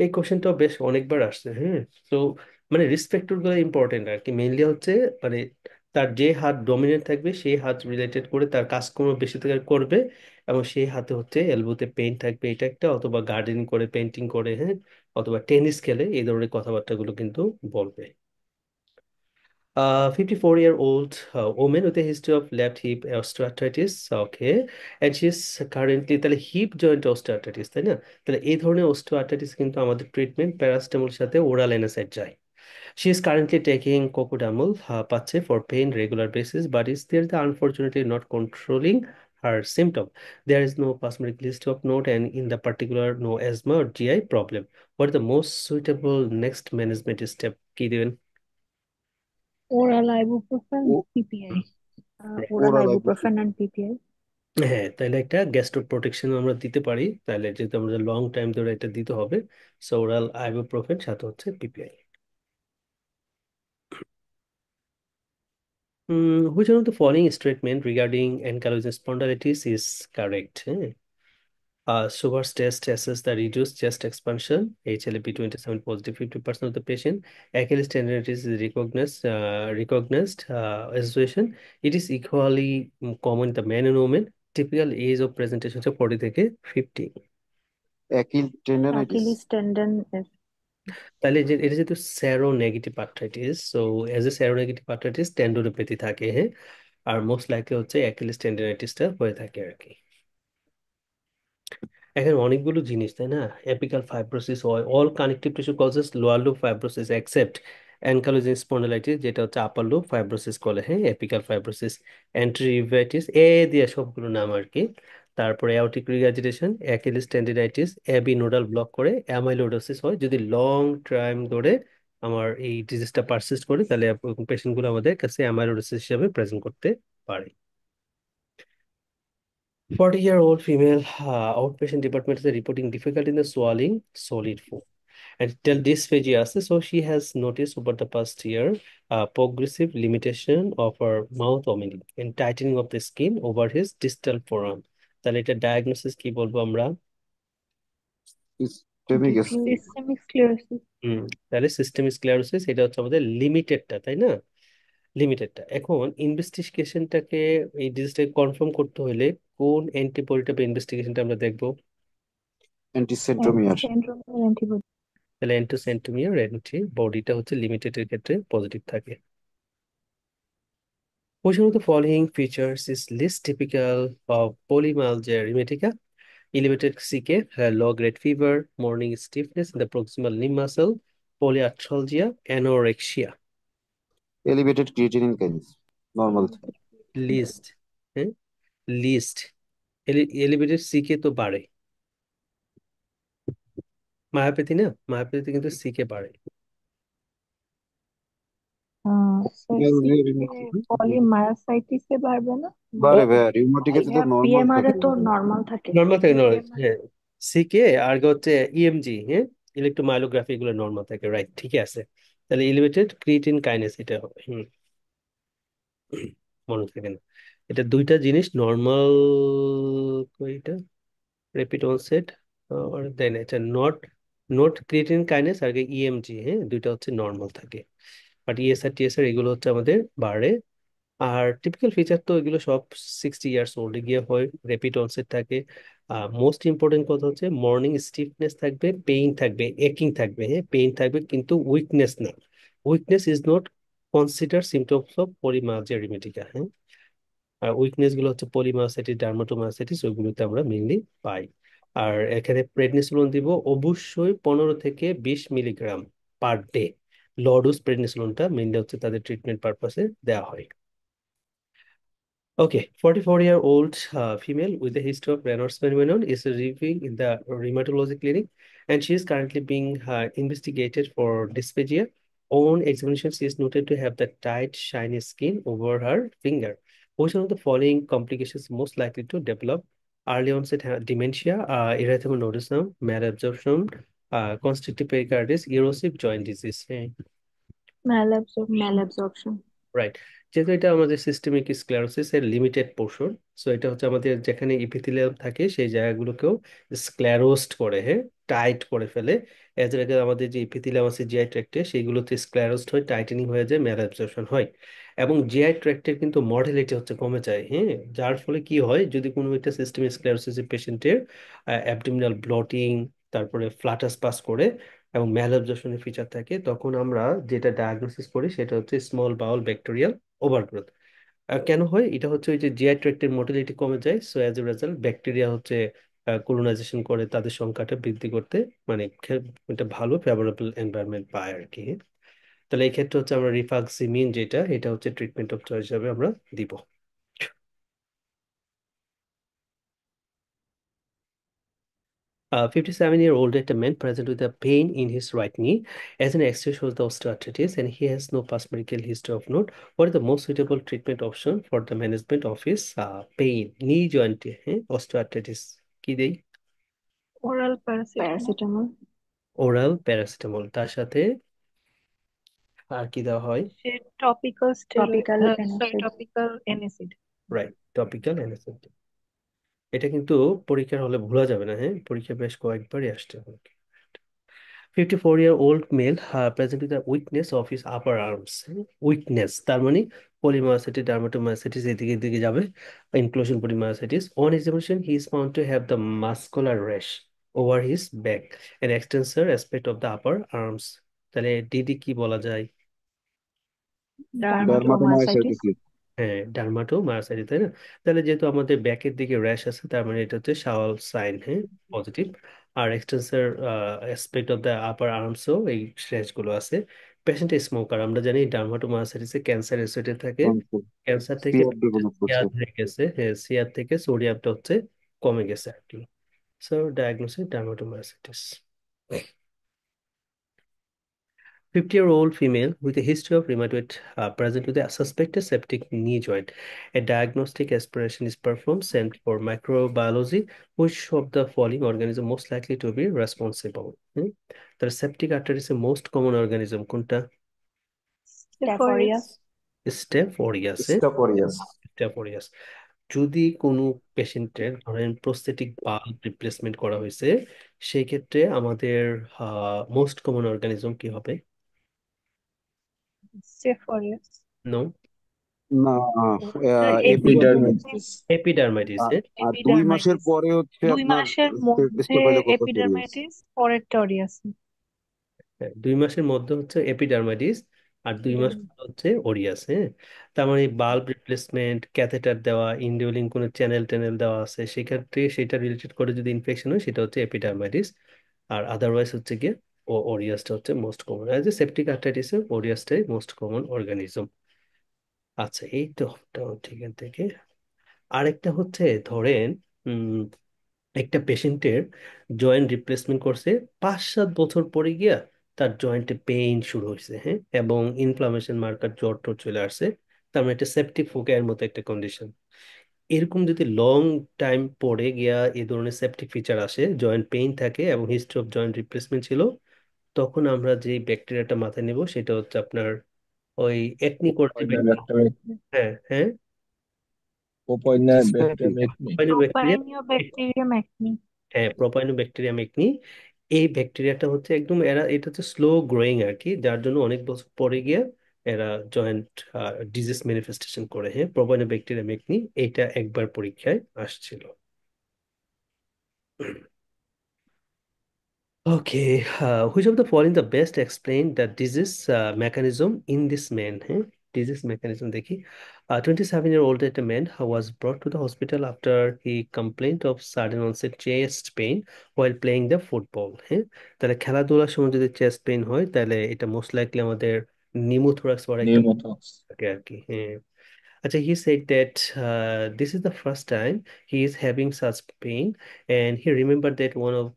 এই কোশ্চেনটাও বেশ অনেকবার আসছে, হ্যাঁ। তো মানে রিস্ক ফ্যাক্টর গুলো ইম্পর্টেন্ট আর কি, মেইনলি হচ্ছে মানে তার যে হাত ডমিনেন্ট থাকবে সেই হাত রিলেটেড করে তার কাজকর্ম বেশি থেকে করবে, এবং সেই হাতে হচ্ছে এলবোতে পেইন থাকবে, এটা একটা, অথবা গার্ডেনিং করে, পেন্টিং করে, হ্যাঁ, অথবা টেনিস খেলে, এই ধরনের কথাবার্তাগুলো কিন্তু বলবে। 54-year-old woman with a history of left hip osteoarthritis, okay, and she's currently, তাহলে হিপ জয়েন্ট osteoarthritis, তাই না? তাহলে এই ধরনের osteoarthritis কিন্তু আমাদের ট্রিটমেন্ট প্যারাসিটামল সাথে ওরাল অ্যানাসাইড যায়। She is currently taking cocodamol পাচ্ছে for pain regular basis, but is there the unfortunately not controlling her symptom. There is no plasmodic list of note, and in the particular, no asthma or GI problem. What is the most suitable next management step? কি দিবেন? Oral ibuprofen, ও PPI. Oral oral ibuprofen and PPI. হ্যাঁ, তাহলে একটা গ্যাস্ট্রো প্রোটেকশন আমরা দিতে পারি, তাহলে যেহেতু আমাদের লং টাইম ধরে এটা দিতে হবে, সো ওরাল আইবুপ্রোফেন সাথে হচ্ছে PPI. Which one of the following statement regarding ankylosing spondylitis is correct? Subar's test assess the reduced chest expansion, HLA-B27 positive 50% of the patient. Achilles tendonitis is recognized association. It is equally common in the men and women. Typical age of presentation is 40 থেকে 50. অ্যাকিল টেন্ডানাইটিস। Achilles tendon is তাহলে যে এটা যেহেতু seronegative arthritis, so as a seronegative arthritis tendinopathy থাকে, হ্যাঁ, আর মোস্ট লাইকলি হচ্ছে অ্যাকিলিস টেন্ডোনাইটিসটা হয়ে থাকে আর কি। এখানে অনেকগুলো জিনিস, তাই না? এপিক্যাল ফাইব্রোসিস হয়, all connective tissue causes lower lobe fibrosis except ankylosing spondylitis, যেটা হচ্ছে আপার লুপ ফাইব্রোসিস বলে, হ্যাঁ, এপিক্যাল ফাইব্রোসিস। অ্যান্ট্রিউভাইটিস এ দিয়ে সবগুলো নাম আর কি। তারপরে aortic regurgitation, Achilles tendinitis, AV nodal block করে, অ্যামাইলোইডোসিস হয় যদি লং টাইম ধরে আমার এই ডিজিজটা পারসিস্ট করে, তাহলে পেশেন্টগুলো আমাদের কাছে অ্যামাইলোইডোসিস হিসেবে প্রেজেন্ট করতে পারে। 40-year-old female outpatient department is reporting difficulty in the swallowing solid food and till dysphagia আছে, so she has noticed over the past year progressive limitation of her mouth opening and tightening of the skin over his distal forearm. তাহলে এটা ডায়াগনোসিস কি বলবো আমরা? Systemic systemic sclerosis. হুম, তাহলে সিস্টেমিক স্ক্লেরোসিস, এটা হচ্ছে আমাদের লিমিটেডটা, তাই না? লিমিটেডটা। এখন ইনভেস্টিগেশনটাকে, এই ডিজিজটাকে কনফার্ম করতে হলে কোন অ্যান্টিবডিটা বা ইনভেস্টিগেশনটা আমরা দেখবো? অ্যান্টিসেন্ট্রোমিয়ার। Anti-centromere antibody. তাহলে অ্যান্টোসেন্টোমিয়ার বডিটা হচ্ছে লিমিটেড এর ক্ষেত্রে পজিটিভ থাকে। Which one of the following features is least typical of polymyalgia rheumatica? Elevated CK, low grade fever, morning stiffness in the proximal limb muscle, polyarthralgia, anorexia. Elevated creatinine kinase normal থাকে। লিস্ট, হ্যাঁ, লিস্ট এলিভেটেড সিকে তো বাড়ে, মায়োপ্যাথি না, মায়োপ্যাথি কিন্তু সিকে বাড়ে। So CK polymyositis এ বাড়বে না? বারে ও ভাইয়া রিউমাটিক এ তো নর্মাল PMR এ থাকে। তো নর্মাল থাকে। নর্মাল থাকে, নর্মাল, PMR হ্যাঁ। সিকে আর হচ্ছে ইএমজি, হ্যাঁ, ইলেকট্রোমায়োগ্রাফি, এগুলো নর্মাল থাকে, রাইট, ঠিকই আছে। তাহলে এলিভেটেড ক্রিয়েটিন কাইনেস এটা হবে, মনে থাকে না। এটা দুইটা জিনিস নর্মাল, এটা রেপিড অনসেট, আর দেন এটা নট নট ক্রিয়েটিন কাইনেস আর ইএমজি, হ্যাঁ, দুইটা হচ্ছে নর্মাল থাকে। বাট ইএসআর টিএসআর এগুলো হচ্ছে আমাদের বাড়ে। আর টিপিক্যাল ফিচার তো এগুলো সব 60 ইয়ার্স ওল্ডে গিয়ে হয়, র্যাপিড অনসেট থাকে। মোস্ট ইম্পর্টেন্ট কথা হচ্ছে মর্নিং স্টিফনেস থাকবে, পেইন থাকবে, একিং থাকবে, হ্যাঁ, পেইন থাকবে কিন্তু উইকনেস না। Weakness is not consider symptoms of polymyalgia rheumatica, হ্যাঁ। আর উইকনেস গুলো হচ্ছে পলিমায়োসাইটিস, ডার্মাটোমায়োসাইটিস, ওইগুলোতে আমরা মেইনলি পাই। আর এখানে প্রেডনিসোলন দিব অবশ্যই 15 থেকে 20 milligram per day. Low dose প্রেডনিসোলনটা মেইনলি হচ্ছে তাদের ট্রিটমেন্ট পারপাসে দেওয়া হয়। Okay, 44-year-old female with a history of Raynaud's phenomenon is reviewing in the rheumatology clinic, and she is currently being investigated for dysphagia. On examination, she is noted to have the tight, shiny skin over her finger. Which one of the following complications most likely to develop? Early onset dementia, erythema nodosum, malabsorption, constrictive pericarditis, erosive joint disease. malabsorption. malabsorption. Right, যেহেতু এটা আমাদের সিস্টেমিক স্ক্লেরোসিস এর লিমিটেড পোর্শন, সো এটা হচ্ছে আমাদের যেখানে ইপিথেলিয়াম থাকে সেই জায়গাগুলোকেও স্ক্লেরোসড করে, হ্যাঁ, টাইট করে ফেলে। এজ রেগে আমাদের যে ইপিথেলিয়াম আছে জিআই ট্র্যাক্টে, সেইগুলোতে স্ক্লেরোসড হয়, টাইটেনিং হয়ে যায়, ম্যাল অ্যাবজর্পশন হয়। এবং জিআই ট্র্যাক্টের কিন্তু মর্টালিটি হচ্ছে কমে যায়, হ্যাঁ, যার ফলে কি হয়, যদি কোনো একটা সিস্টেমিক স্ক্লেরোসিস পেশেন্টের অ্যাবডোমিনাল ব্লটিং, তারপরে ফ্লাটাস পাস করে এবং ম্যাল অ্যাবজর্পশনের ফিচার থাকে, তখন আমরা যেটা ডায়াগনোসিস করি সেটা হচ্ছে স্মল বাউল ব্যাকটেরিয়াল ওভারগ্রোথ। কেন হয় এটা? হচ্ছে ওই যে জিআই ট্র্যাক্টের মোটিলিটি কমে যায়, so as a result bacteria হচ্ছে কলোনাইজেশন করে তাদের সংখ্যাটা বৃদ্ধি করতে, মানে একটা ভালো ফেভারেবল এনভায়রনমেন্ট পায় আর কি। তাহলে এই ক্ষেত্রে হচ্ছে আমরা রিফাক্সিমিন, যেটা এটা হচ্ছে ট্রিটমেন্ট অফ চয়েস হিসাবে আমরা দিব। 57-year-old a man present with a pain in his right knee. As an X-ray shows the osteoarthritis, and he has no past medical history of note. What is the most suitable treatment option for the management of his pain? Knee joint, osteoarthritis. কি দেই? Oral paracetamol. Paracetamol. Oral paracetamol, তার সাথে আর কি দেওয়া হয়? সে topical steroid, topical sorry, NSAID. Topical NSAID. Right, topical anaesthetic. এটা কিন্তু পরীক্ষার হলে ভোলা যাবে না, হ্যাঁ, পরীক্ষা বেশ কয়েকবারই আসতে হবে। 54-year-old male present with the weakness of his upper arms. Weakness তার মানে polymyositis, dermatomyositis এদিকে দিকে যাবে, inclusion polymyositis. On examination, he is found to have the muscular rash over his back, an extensor aspect of the upper arms. তাহলে ডিডি কি বলা যায়? ডার্মাটোমায়োসাইটিস। ডার্মাটোমায়োসাইটিস। হ্যাঁ, ডার্মাটোমায়োসাইটিস, তাই না? তাহলে যেহেতু আমাদের ব্যাকের দিকে র্যাশ আছে, তার মানে এটা হচ্ছে শাওয়াল সাইন, হ্যাঁ, পজিটিভ। আর extensor aspect of the upper আর্মসও এই র্যাশ গুলো আছে। পেশেন্ট স্মোকার, আমরা জানি ডার্মাটোমায়োসাইটিসে ক্যান্সার এসোসিয়েটেড থাকে, ক্যান্সার থেকে সিআর ডেভেলপ করছে। সিয়ার হয়ে গেছে, হ্যাঁ, সিয়ার থেকে সোডিয়ামটা হচ্ছে কমে গেছে আর কি। So diagnosis dermatomyositis. 50-year-old female with a history of rheumatoid present with a suspected septic knee joint. A diagnostic aspiration is performed sent for microbiology. Which of the following organism most likely to be responsible? The septic artery is the most common organism. কোনটা? স্ট্যাফোরিয়াস। Staph aureus, স্টাফোরিয়াস। Staph aureus. যদি কোনো পেশেন্টের ধরেন প্রস্থেটিক বাল্ব রিপ্লেসমেন্ট করা হয়েছে, সেই ক্ষেত্রে আমাদের মোস্ট কমন অর্গানিজম কি হবে? সেফোরিয়াস। নো, না, এপিডার্মিস। এপিডার্মাইটিস। আর 2 মাসের এপিডার্মাইটিস। পরে হচ্ছে 2 আপনার মাসের মধ্যে স্টেফাইলোকোকাস। এপিডার্মাইটিস, পরে টোরিয়াস। হ্যাঁ, 2 মাসের মধ্যে হচ্ছে এপিডার্মাইটিস, আর 2 মাস পর হচ্ছে ওরিয়াস, হ্যাঁ। তার মানে বাল্ব রিপ্লেসমেন্ট, ক্যাথেটার দেওয়া, ইনডিউলিং কোনো চ্যানেল ট্যানেল দেওয়া আছে, সেক্ষেত্রে সেটা রিলেটেড করে যদি ইনফেকশন হয় সেটা হচ্ছে এপিডার্মাইটিস। আর আদারওয়াইজ হচ্ছে গিয়ে ওরিয়াসটা হচ্ছে most common, as a septic আর্থাইটিসে ওরিয়াসটাই মোস্ট কমন অর্গানিজম। আচ্ছা, এই তো ঠিক থেকে আরেকটা হচ্ছে ধরেন একটা পেশেন্টের জয়েন্ট রিপ্লেসমেন্ট করছে, 5-7 বছর পরে গিয়া তার জয়েন্টে পেইন শুরু হয়েছে, হ্যাঁ, এবং ইনফ্লামেশন মার্কার জ্বর টর চলে আসছে। তার মানে একটা সেপটিক ফোকার মতো একটা কন্ডিশন। এরকম যদি লং টাইম পরে গিয়া এই ধরনের সেপটিক ফিচার আসে, জয়েন্ট পেইন থাকে এবং হিস্ট্রি অফ জয়েন্ট রিপ্লেসমেন্ট ছিল, তখন আমরা যে ব্যাকটেরিয়াটা মাথায় নেব সেটা হচ্ছে আপনার ওই একনি করতে, হ্যাঁ হ্যাঁ, ব্যাকটেরিয়া, প্রোপাইনিওব্যাকটেরিয়াম একনি। হ্যাঁ, প্রোপাইনোব্যাকটেরিয়াম একনি। এই ব্যাকটেরিয়াটা হচ্ছে একদম এটা হচ্ছে স্লো গ্রোয়িং আর কি, যার জন্য অনেক বছর পরে গিয়ে এরা জয়েন্ট ডিজিজ ম্যানিফেস্টেশন করে, হ্যাঁ, প্রোপাইনোব্যাকটেরিয়াম একনি। এটা একবার পরীক্ষায় আসছিল। Okay, which of the following the best explain the disease mechanism in this man? Disease mechanism দেখি। 27-year-old a man who was brought to the hospital after he complained of sudden onset chest pain while playing the football. হ্যাঁ, তাহলে খেলাধুলার সময় যদি চেস্ট পেইন হয়, তাহলে এটা মোস্ট লাইকলি আমাদের নিউমোথোরাক্স বা একটা থাকে আর কি, হ্যাঁ। Acha, he said that this is the first time he is having such pain, and he remembered that one of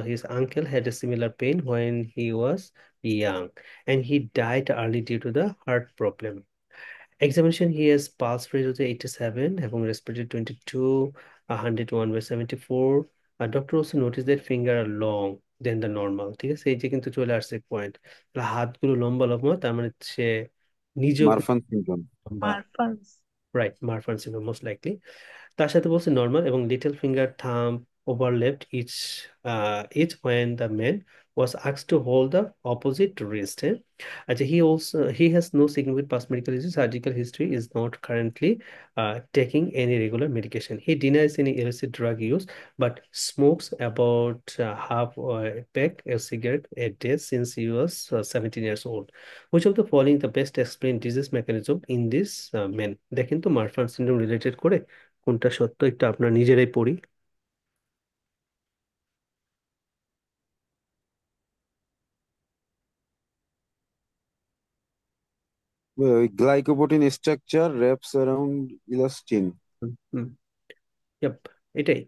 his uncle had a similar pain when he was young, and he died early due to the heart problem. Examination, he has pulse rate হচ্ছে 87 এবং respiratory 22, 101/74. Doctor also noticed that finger are long than the normal. ঠিক আছে, এই যে কিন্তু চলে আসছে পয়েন্ট, হাতগুলো লম্বা লম্বা, তার মানে সে নিজেও কিন্তু মারফান সিনড্রোম। লম্বা। Marfan's. Right, Marfan syndrome most likely. তার সাথে বলছে নর্মাল এবং little finger thumb overlapped each when the man was asked to hold the opposite wrist. আচ্ছা, he has no significant past medical history. Surgical history is not currently taking any regular medication. He denies any illicit drug use but smokes about half a pack of cigarette a day since he was 17 years old. Which of the following the best explained disease mechanism in this man? দেখেন তো মারফান সিনড্রোম রিলেটেড করে কোনটা সত্য, একটু আপনার নিজেরাই পড়ি। ওই glycoprotein structure wraps around elastin. Hmm hmm, yep, এটাই।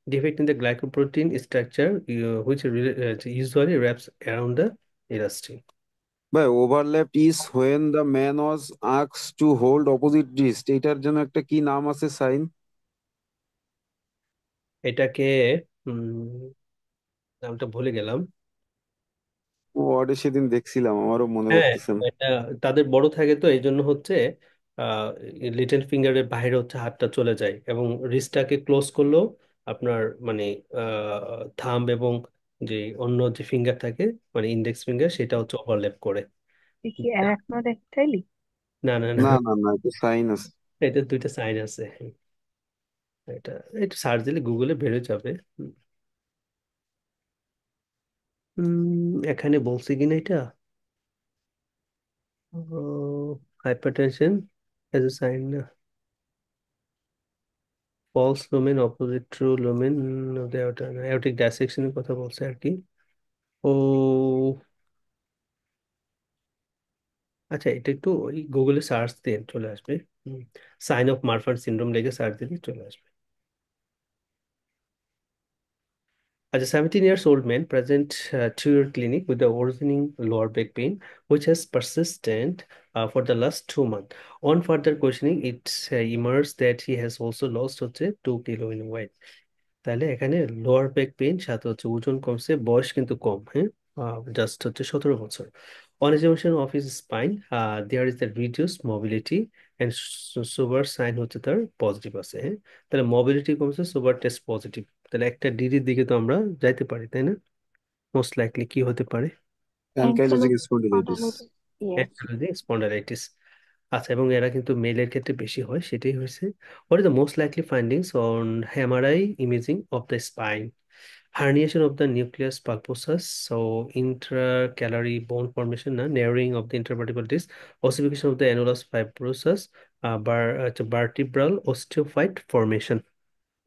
Defect in the glycoprotein structure, which usually wraps around the elastin. ভাই overlap is when the man was asked to hold opposite wrist, এটার জন্য একটা কি নাম আছে সাইন? এটাকে উম, নামটা ভুলে গেলাম। ওয়ার্ডে সেদিন দেখছিলাম, আমারও মনে হ্যাঁ, পড়তেছে না। এটা তাদের বড় থাকে তো এই জন্য হচ্ছে লিটল ফিঙ্গারের বাইরে হচ্ছে হাতটা চলে যায় এবং রিস্টটাকে ক্লোজ করলেও আপনার মানে থাম্ব এবং যে অন্য যে ফিঙ্গার থাকে মানে ইন্ডেক্স ফিঙ্গার সেটা হচ্ছে ওভারল্যাপ করে। তুই কি অ্যারাকনোডাক্টাইলি? না না না, না না না, এটা সাইন আছে। এটা দুইটা সাইন আছে। এটা একটু সার্চ দিলে গুগলে বের হয়ে যাবে। এখানে বলছে কিনা এটা হাইপারটেনশন এজ এ সাইন না, false lumen opposite true lumen, ওটা না, অ্যাওর্টিক ডাইসেকশনের কথা বলছে আর কি। ও আচ্ছা, এটা একটু ওই গুগলে সার্চ দিয়ে চলে আসবে। সাইন অফ মারফান সিন্ড্রোম লেগে সার্চ দিলে চলে আসবে। As a 17 years old man present to your clinic with the worsening lower back pain, which has persistent for the last 2 months. On further questioning, it emerged that he has also lost হচ্ছে 2 kilo in weight. তাহলে এখানে লোয়ার ব্যাক পেইন সাথে হচ্ছে ওজন কমছে, বয়স কিন্তু কম, হ্যাঁ, জাস্ট হচ্ছে 17 বছর। On examination of his spine there is the reduce mobility and sugar sign হচ্ছে তার পজিটিভ আছে, হ্যাঁ। তাহলে মোবিলিটি কমছে, সুগার টেস্ট পজিটিভ, তাহলে একটা ডিডির দিকে তো আমরা যাইতে পারি, তাই না? মোস্ট লাইকলি কি হতে পারে? Ankylosing ankylosing spondylitis. Spondylitis. Yes. Ankylosing spondylitis. আচ্ছা, এবং এরা কিন্তু মেলের ক্ষেত্রে বেশি হয়, সেটাই হয়েছে। What is the most likely findings on MRI imaging of the spine? Herniation of the nucleus pulposus, so intracalary bone formation, narrowing of the intervertebral disc, ossification of the annulus fibrosus, vertebral osteophyte formation.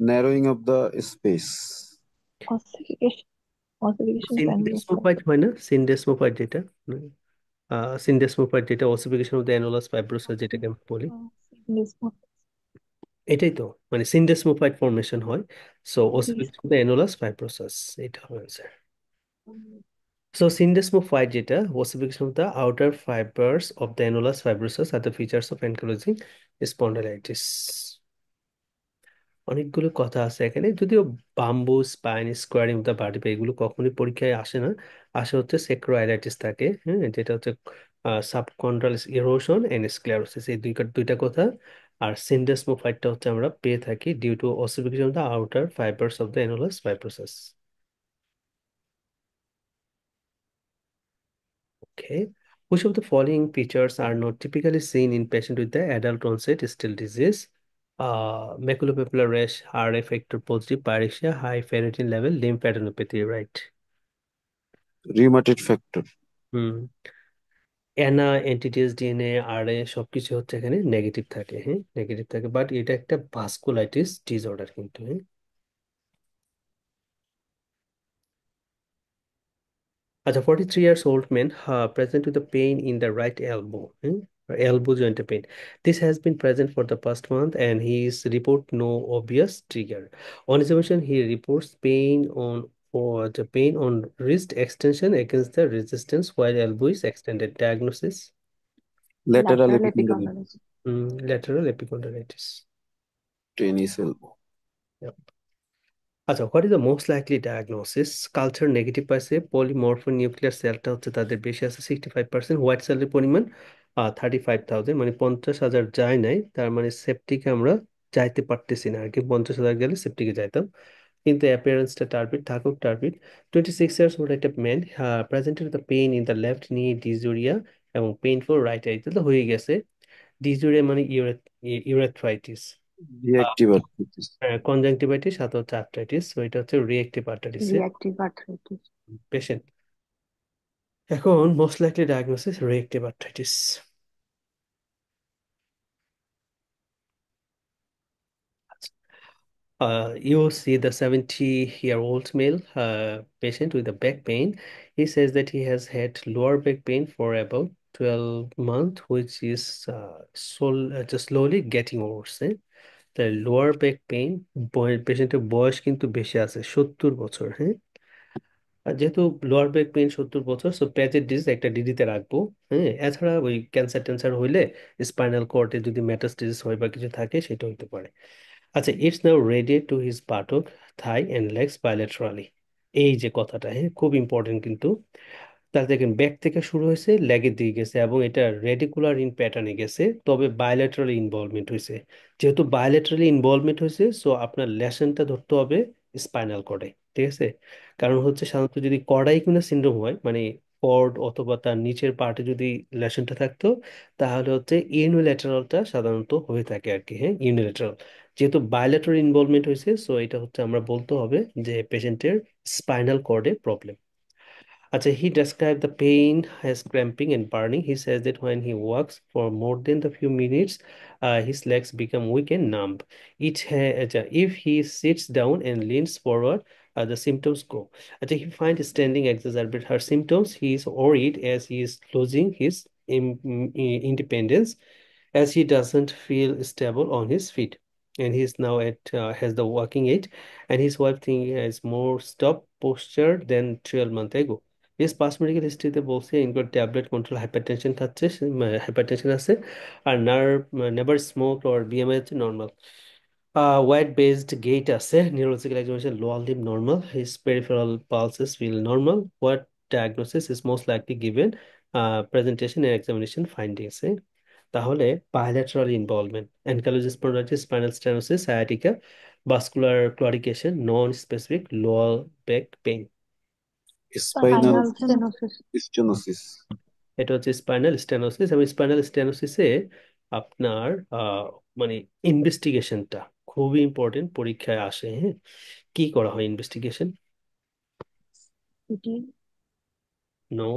Narrowing of the space. Ossification, ossification of অ্যান্ডোস্পাইন। সিনডেসমোফাইট হয় না? সিনডেসমোফাইট যেটা, সিনডেসমোফাইট যেটা ossification of the annulus fibrosus যেটাকে আমরা বলি, এটাই তো, মানে সিনডেসমোফাইট ফর্মেশন হয়, so ossification of the annulus fibrosus, এটা হয়েছে। So, syndesmophyte যেটা ossification of the outer fibers of the annulus fibrosus are the features of ankylosing spondylitis. অনেকগুলো কথা আছে এখানে, যদিও bamboo spine squaring of the vertebra এগুলো কখনোই পরীক্ষায় আসে না। আসে হচ্ছে সেক্রোআইলাইটিস থাকে, হ্যাঁ, যেটা হচ্ছে সাবকন্ড্রাল ইরোশন এন্ড স্ক্লেরোসিস, এই দুইটা দুইটা কথা। আর সিনডেসমোফাইটটা হচ্ছে আমরা পেয়ে থাকি due to ossification of the outer fibers of the annulus fibrosus. Okay. Which of the following features are not typically seen in patients with the adult onset still disease? Maculopapular rash, RA factor positive, pyrexia, high ferritin level, lymphadenopathy, right? Rheumatoid factor. Hmm. ANA anti ds DNA RA সবকিছু হচ্ছে এখানে নেগেটিভ থাকে, হ্যাঁ, নেগেটিভ থাকে, বাট এটা একটা ভাস্কুলাইটিস ডিসঅর্ডার কিন্তু, হ্যাঁ। As a 43 years old man present with the pain in the right elbow, or elbow joint pain. This has been present for the past month and he is report no obvious trigger. On examination, he reports pain on or the pain on wrist extension against the resistance while elbow is extended. Diagnosis, lateral lateral epicondylitis. Epicondylitis. lateral epicondylitis. Tennis elbow. আচ্ছা, what is the most likely diagnosis? Culture negative পাইছে, পলিমরফোনিউক্লিয়ার সেলটা হচ্ছে তাদের বেশি আছে 65%, হোয়াইট সেলের পরিমাণ 35,000, মানে 50,000 যায় নাই, তার মানে সেপটিকে আমরা যাইতে পারতেছি না আর কি, 50,000 গেলে সেপটিকে যাইতাম। কিন্তু অ্যাপিয়ারেন্সটা টার্বিড থাকুক, টার্বিড। 26 ইয়ার্স ওল্ড একটা man presented the pain in the left নি, ডিজুরিয়া এবং পেইনফুল রাইট আই, তো হয়ে গেছে। ডিজুরিয়া মানে ইউরেথ্রাইটিস, রিঅ্যাক্টিভ আর্থ্রাইটিস। কনজাংটিভাইটিস সাথে হচ্ছে আর্থ্রাইটিস, তো এটা হচ্ছে রিয়েক্টিভ আর্থ্রাইটিসের রিঅ্যাক্টিভ আর্থ্রাইটিস। পেশেন্ট। এখন most likely diagnosis reactive arthritis. You see the 70-year-old male patient with a back pain. He says that he has had lower back pain for about 12 months, which is just slowly getting worse. তাই লোয়ার ব্যাক পেইন, পেশেন্টের বয়স কিন্তু বেশি আছে, 70 বছর, হ্যাঁ। আর যেহেতু লোয়ার ব্যাক পেইন 70 বছর, সো প্যাচের ডিজিজ একটা ডিডিতে রাখবো। হ্যাঁ, এছাড়া ওই ক্যান্সার ট্যান্সার হইলে স্পাইনাল কর্ডে যদি মেটাস্টেসিস হয় বা কিছু থাকে সেটা হইতে পারে। আচ্ছা, it's now radiate to his buttock, thigh and legs bilaterally. এই যে কথাটা, হ্যাঁ, খুব ইম্পর্টেন্ট কিন্তু। তাহলে দেখেন ব্যাক থেকে শুরু হয়েছে, লেগের দিকে গেছে এবং এটা রেডিকুলার ইন প্যাটার্নে গেছে, তবে বায়োলেটারালি ইনভলভমেন্ট হয়েছে। যেহেতু বায়োলেটারালি ইনভলভমেন্ট হয়েছে, সো আপনার লেশনটা ধরতে হবে স্পাইনাল কর্ডে, ঠিক আছে। কারণ হচ্ছে সাধারণত যদি কর্ডাইকুনা সিনড্রোম হয়, মানে কর্ড অথবা তার নিচের পার্টে যদি লেশনটা থাকতো, তাহলে হচ্ছে ইউনিল্যাটারালটা সাধারণত হয়ে থাকে আর কি, হ্যাঁ, ইউনিল্যাটারাল। যেহেতু বায়োলেটারাল ইনভলভমেন্ট হয়েছে, সো এটা হচ্ছে আমরা বলতে হবে যে পেশেন্টের স্পাইনাল কর্ডে problem. He described the pain as cramping and burning. He says that when he walks for more than the few minutes, his legs become weak and numb. If he sits down and leans forward, the symptoms go. He finds standing exacerbate her symptoms. He is worried as he is losing his independence, as he doesn't feel stable on his feet. And he is now has the walking age, and his wife think he has more stop posture than 12 months ago. His past medical হিস্ট্রিতে বলছে ইনক্লুড ট্যাবলেট কন্ট্রোল হাইপারটেনশন খাচ্ছে, হাইপারটেনশন আছে, আর নেভার স্মোক আর বিএমআই হচ্ছে নর্মাল। ওয়েট বেসড গেট আছে, neurological examination lower limb normal, his peripheral pulses feel normal. What diagnosis is most likely given, presentation and examination findings. তাহলে bilateral involvement, ankylosing spondylitis, spinal stenosis, sciatica, vascular claudication, non specific lower back pain. Spinal spinal stenosis. Stenosis. এটা হচ্ছে স্পাইনাল স্টেনোসিস, এবং স্পাইনাল স্টেনোসিসে আপনার মানে ইনভেস্টিগেশনটা খুবই ইম্পর্টেন্ট, পরীক্ষায় আসে, হ্যাঁ। কি করা হয় investigation? CT, no,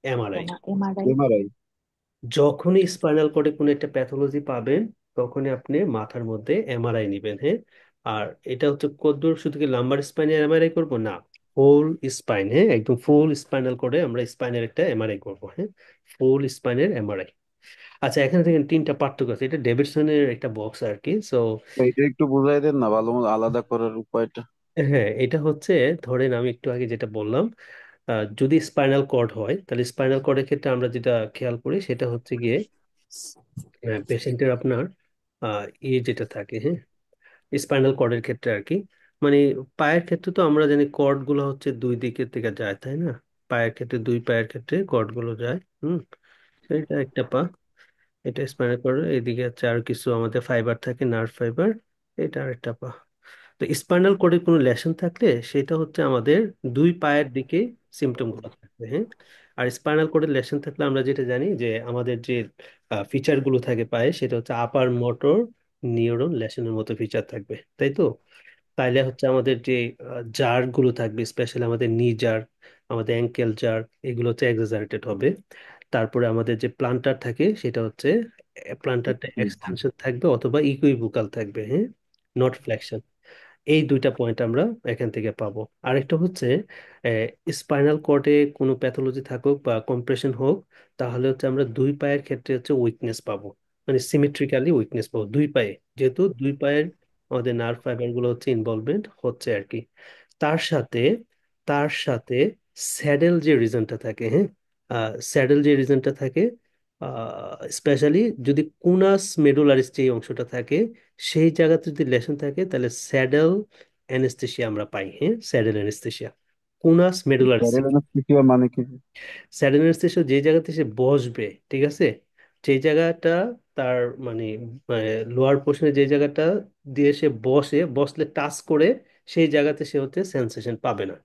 MRI. MRI. MRI. যখনই স্পাইনাল কর্ডে কোনো একটা প্যাথোলজি পাবেন, তখনই আপনি মাথার মধ্যে এমআরআই নেবেন, হ্যাঁ। আর এটা হচ্ছে কদ্দূর, শুধু কি লাম্বার স্পাইনের এমআরআই করবো না, ফুল স্পাইন, হ্যাঁ, একদম ফুল স্পাইনাল কর্ডে আমরা স্পাইনের একটা এমআরআই করবো, হ্যাঁ, ফুল স্পাইনের এমআরআই। আচ্ছা, এখানে দেখেন তিনটা পার্থক্য আছে, এটা ডেভিডসনের একটা বক্স আর কি, সো এটা একটু বুঝাই দেন না, ভালো মতো আলাদা করার উপায়টা। হ্যাঁ, এটা হচ্ছে, ধরেন আমি একটু আগে যেটা বললাম, যদি স্পাইনাল কর্ড হয়, তাহলে স্পাইনাল কর্ডের ক্ষেত্রে আমরা যেটা খেয়াল করি সেটা হচ্ছে গিয়ে পেশেন্টের আপনার যেটা থাকে, হ্যাঁ, স্পাইনাল কর্ডের ক্ষেত্রে আর কি, মানে পায়ের ক্ষেত্রে তো আমরা জানি কর্ড গুলো হচ্ছে দুই দিকের থেকে যায়, তাই না? পায়ের ক্ষেত্রে, দুই পায়ের ক্ষেত্রে কর্ড গুলো যায়। হুম, এটা একটা পা, এটা স্পাইনাল কর্ড, এদিকে হচ্ছে আর কিছু আমাদের ফাইবার থাকে, নার্ভ ফাইবার, এটা আরেকটা পা। তো স্পাইনাল কর্ডের কোনো লেশন থাকলে সেটা হচ্ছে আমাদের দুই পায়ের দিকে সিমটম গুলো থাকবে, হ্যাঁ। আর স্পাইনাল কর্ডের লেশন থাকলে আমরা যেটা জানি যে আমাদের যে ফিচার গুলো থাকে পায়ে, সেটা হচ্ছে আপার মোটর নিউরন লেশনের মতো ফিচার থাকবে, তাই তো? তাইলে হচ্ছে আমাদের যে জার গুলো থাকবে, স্পেশালি আমাদের নি জার, আমাদের অ্যাঙ্কেল জার, এগুলো হচ্ছে এক্সাজারেটেড হবে। তারপরে আমাদের যে প্লান্টার থাকে সেটা হচ্ছে, প্লান্টারটা এক্সটেনশন থাকবে অথবা ইকুইভোকাল থাকবে, হ্যাঁ, নট ফ্লেকশন। এই দুইটা পয়েন্ট আমরা এখান থেকে পাবো। আরেকটা হচ্ছে স্পাইনাল কর্ডে কোনো প্যাথোলজি থাকুক বা কম্প্রেশন হোক, তাহলে হচ্ছে আমরা দুই পায়ের ক্ষেত্রে হচ্ছে উইকনেস পাবো, মানে সিমেট্রিক্যালি উইকনেস পাবো দুই পায়ে, যেহেতু দুই পায়ের আমাদের নার্ভ ফাইবার গুলো হচ্ছে ইনভলভমেন্ট হচ্ছে আর কি। তার সাথে তার সাথে স্যাডেল যে রিজনটা থাকে, হ্যাঁ, স্যাডেল যে রিজনটা থাকে, স্পেশালি যদি কুনাস মেডুলারিস যে অংশটা থাকে, সেই জায়গাতে যদি লেশন থাকে, তাহলে স্যাডেল অ্যানেস্থেশিয়া আমরা পাই, হ্যাঁ, স্যাডেল অ্যানেস্থেশিয়া, কুনাস মেডুলারিস। মানে কি? স্যাডেল অ্যানেস্থেশিয়া যে জায়গাতে সে বসবে, ঠিক আছে, সেই জায়গাটা তার মানে লোয়ার পোর্শনে যে জায়গাটা দিয়ে সে বসলে টাচ করে, সেই জায়গাতে সে হচ্ছে সেন্সেশন পাবে না।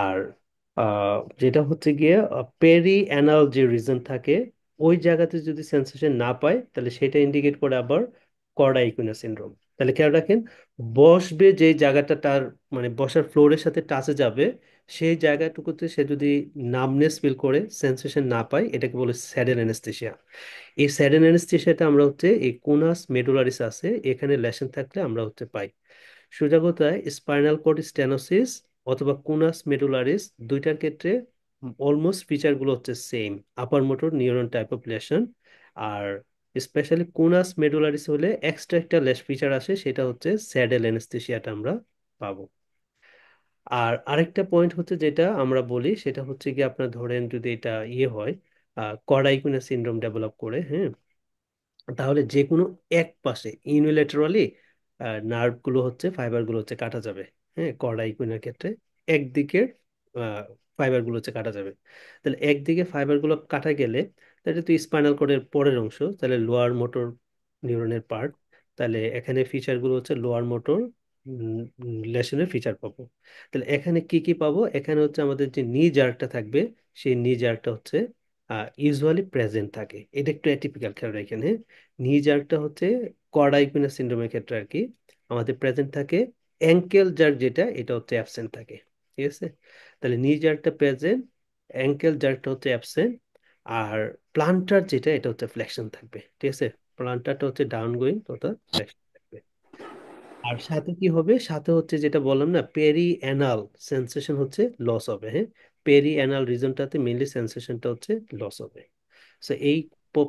আর যেটা হচ্ছে গিয়ে পেরি অ্যানাল যে রিজন থাকে, ওই জায়গাতে যদি সেন্সেশন না পায়, তাহলে সেটা ইন্ডিকেট করে আবার কর্ডাইকুনা সিনড্রোম। তাহলে খেয়াল রাখেন, বসবে যে জায়গাটা তার মানে বসার ফ্লোরের সাথে টাচে যাবে, সেই জায়গাটুকুতে সে যদি নামনেস ফিল করে, সেন্সেশন না পায়, এটাকে বলে স্যাডেল অ্যানেস্থেশিয়া। এই স্যাডেল অ্যানেস্থেশিয়াটা আমরা হচ্ছে এই কোনাস মেডুলারিস আছে, এখানে লেশন থাকলে আমরা হচ্ছে পাই। সোজা কথায় স্পাইনাল কর্ড স্টেনোসিস অথবা কুনাস মেডুলারিস, দুইটার ক্ষেত্রে অলমোস্ট ফিচার গুলো হচ্ছে same, upper motor neuron type of lesion. আর স্পেশালি কুনাস মেডুলারিস হলে এক্সট্রা একটা লেশ ফিচার আসে, সেটা হচ্ছে স্যাডেল অ্যানেস্থেসিয়াটা আমরা পাবো। আর আরেকটা পয়েন্ট হচ্ছে যেটা আমরা বলি সেটা হচ্ছে কি, আপনার ধরেন যদি এটা ইয়ে হয়, কর্ডাইকুইনাস সিনড্রোম ডেভেলপ করে, হ্যাঁ, তাহলে যে কোনো এক পাশে ইউনিল্যাটারালি নার্ভ গুলো হচ্ছে, ফাইবার গুলো হচ্ছে কাটা যাবে। হ্যাঁ, কর্ডাইকুইনের ক্ষেত্রে একদিকের ফাইবার গুলো হচ্ছে কাটা যাবে। তাহলে একদিকে ফাইবার গুলো কাটা গেলে তাহলে তো স্পাইনাল কর্ডের পরের অংশ, তাহলে লোয়ার মোটর নিউরনের পার্ট, তাহলে এখানে ফিচার গুলো হচ্ছে লোয়ার মোটর লেশনের ফিচার পাবো। তাহলে এখানে কি কি পাবো? এখানে হচ্ছে আমাদের যে নি জার্কটা থাকবে, সেই নি জার্কটা হচ্ছে ইউজুয়ালি প্রেজেন্ট থাকে। এটা একটু অ্যাটিপিক্যাল, খেয়াল রাখেন, হ্যাঁ। নি জার্কটা হচ্ছে কর্ডাইকুইনাস সিনড্রোমের ক্ষেত্রে আর কি আমাদের প্রেজেন্ট থাকে। অ্যাঙ্কেল জার্ক যেটা, এটা হচ্ছে অ্যাবসেন্ট থাকে। ঠিক আছে, তাহলে নি জার্কটা প্রেজেন্ট, অ্যাঙ্কেল জার্কটা হচ্ছে অ্যাবসেন্ট, আর প্লান্টার যেটা, এটা হচ্ছে ফ্লেকশন থাকবে। ঠিক আছে, প্লান্টারটা হচ্ছে ডাউন গোয়িং, অর্থাৎ ফ্লেকশন থাকবে। আর সাথে কি হবে? সাথে হচ্ছে যেটা বললাম না, পেরি অ্যানাল সেন্সেশন হচ্ছে লস হবে। হ্যাঁ, পেরি অ্যানাল রিজনটাতে মেইনলি সেন্সেশনটা হচ্ছে লস হবে। সো এই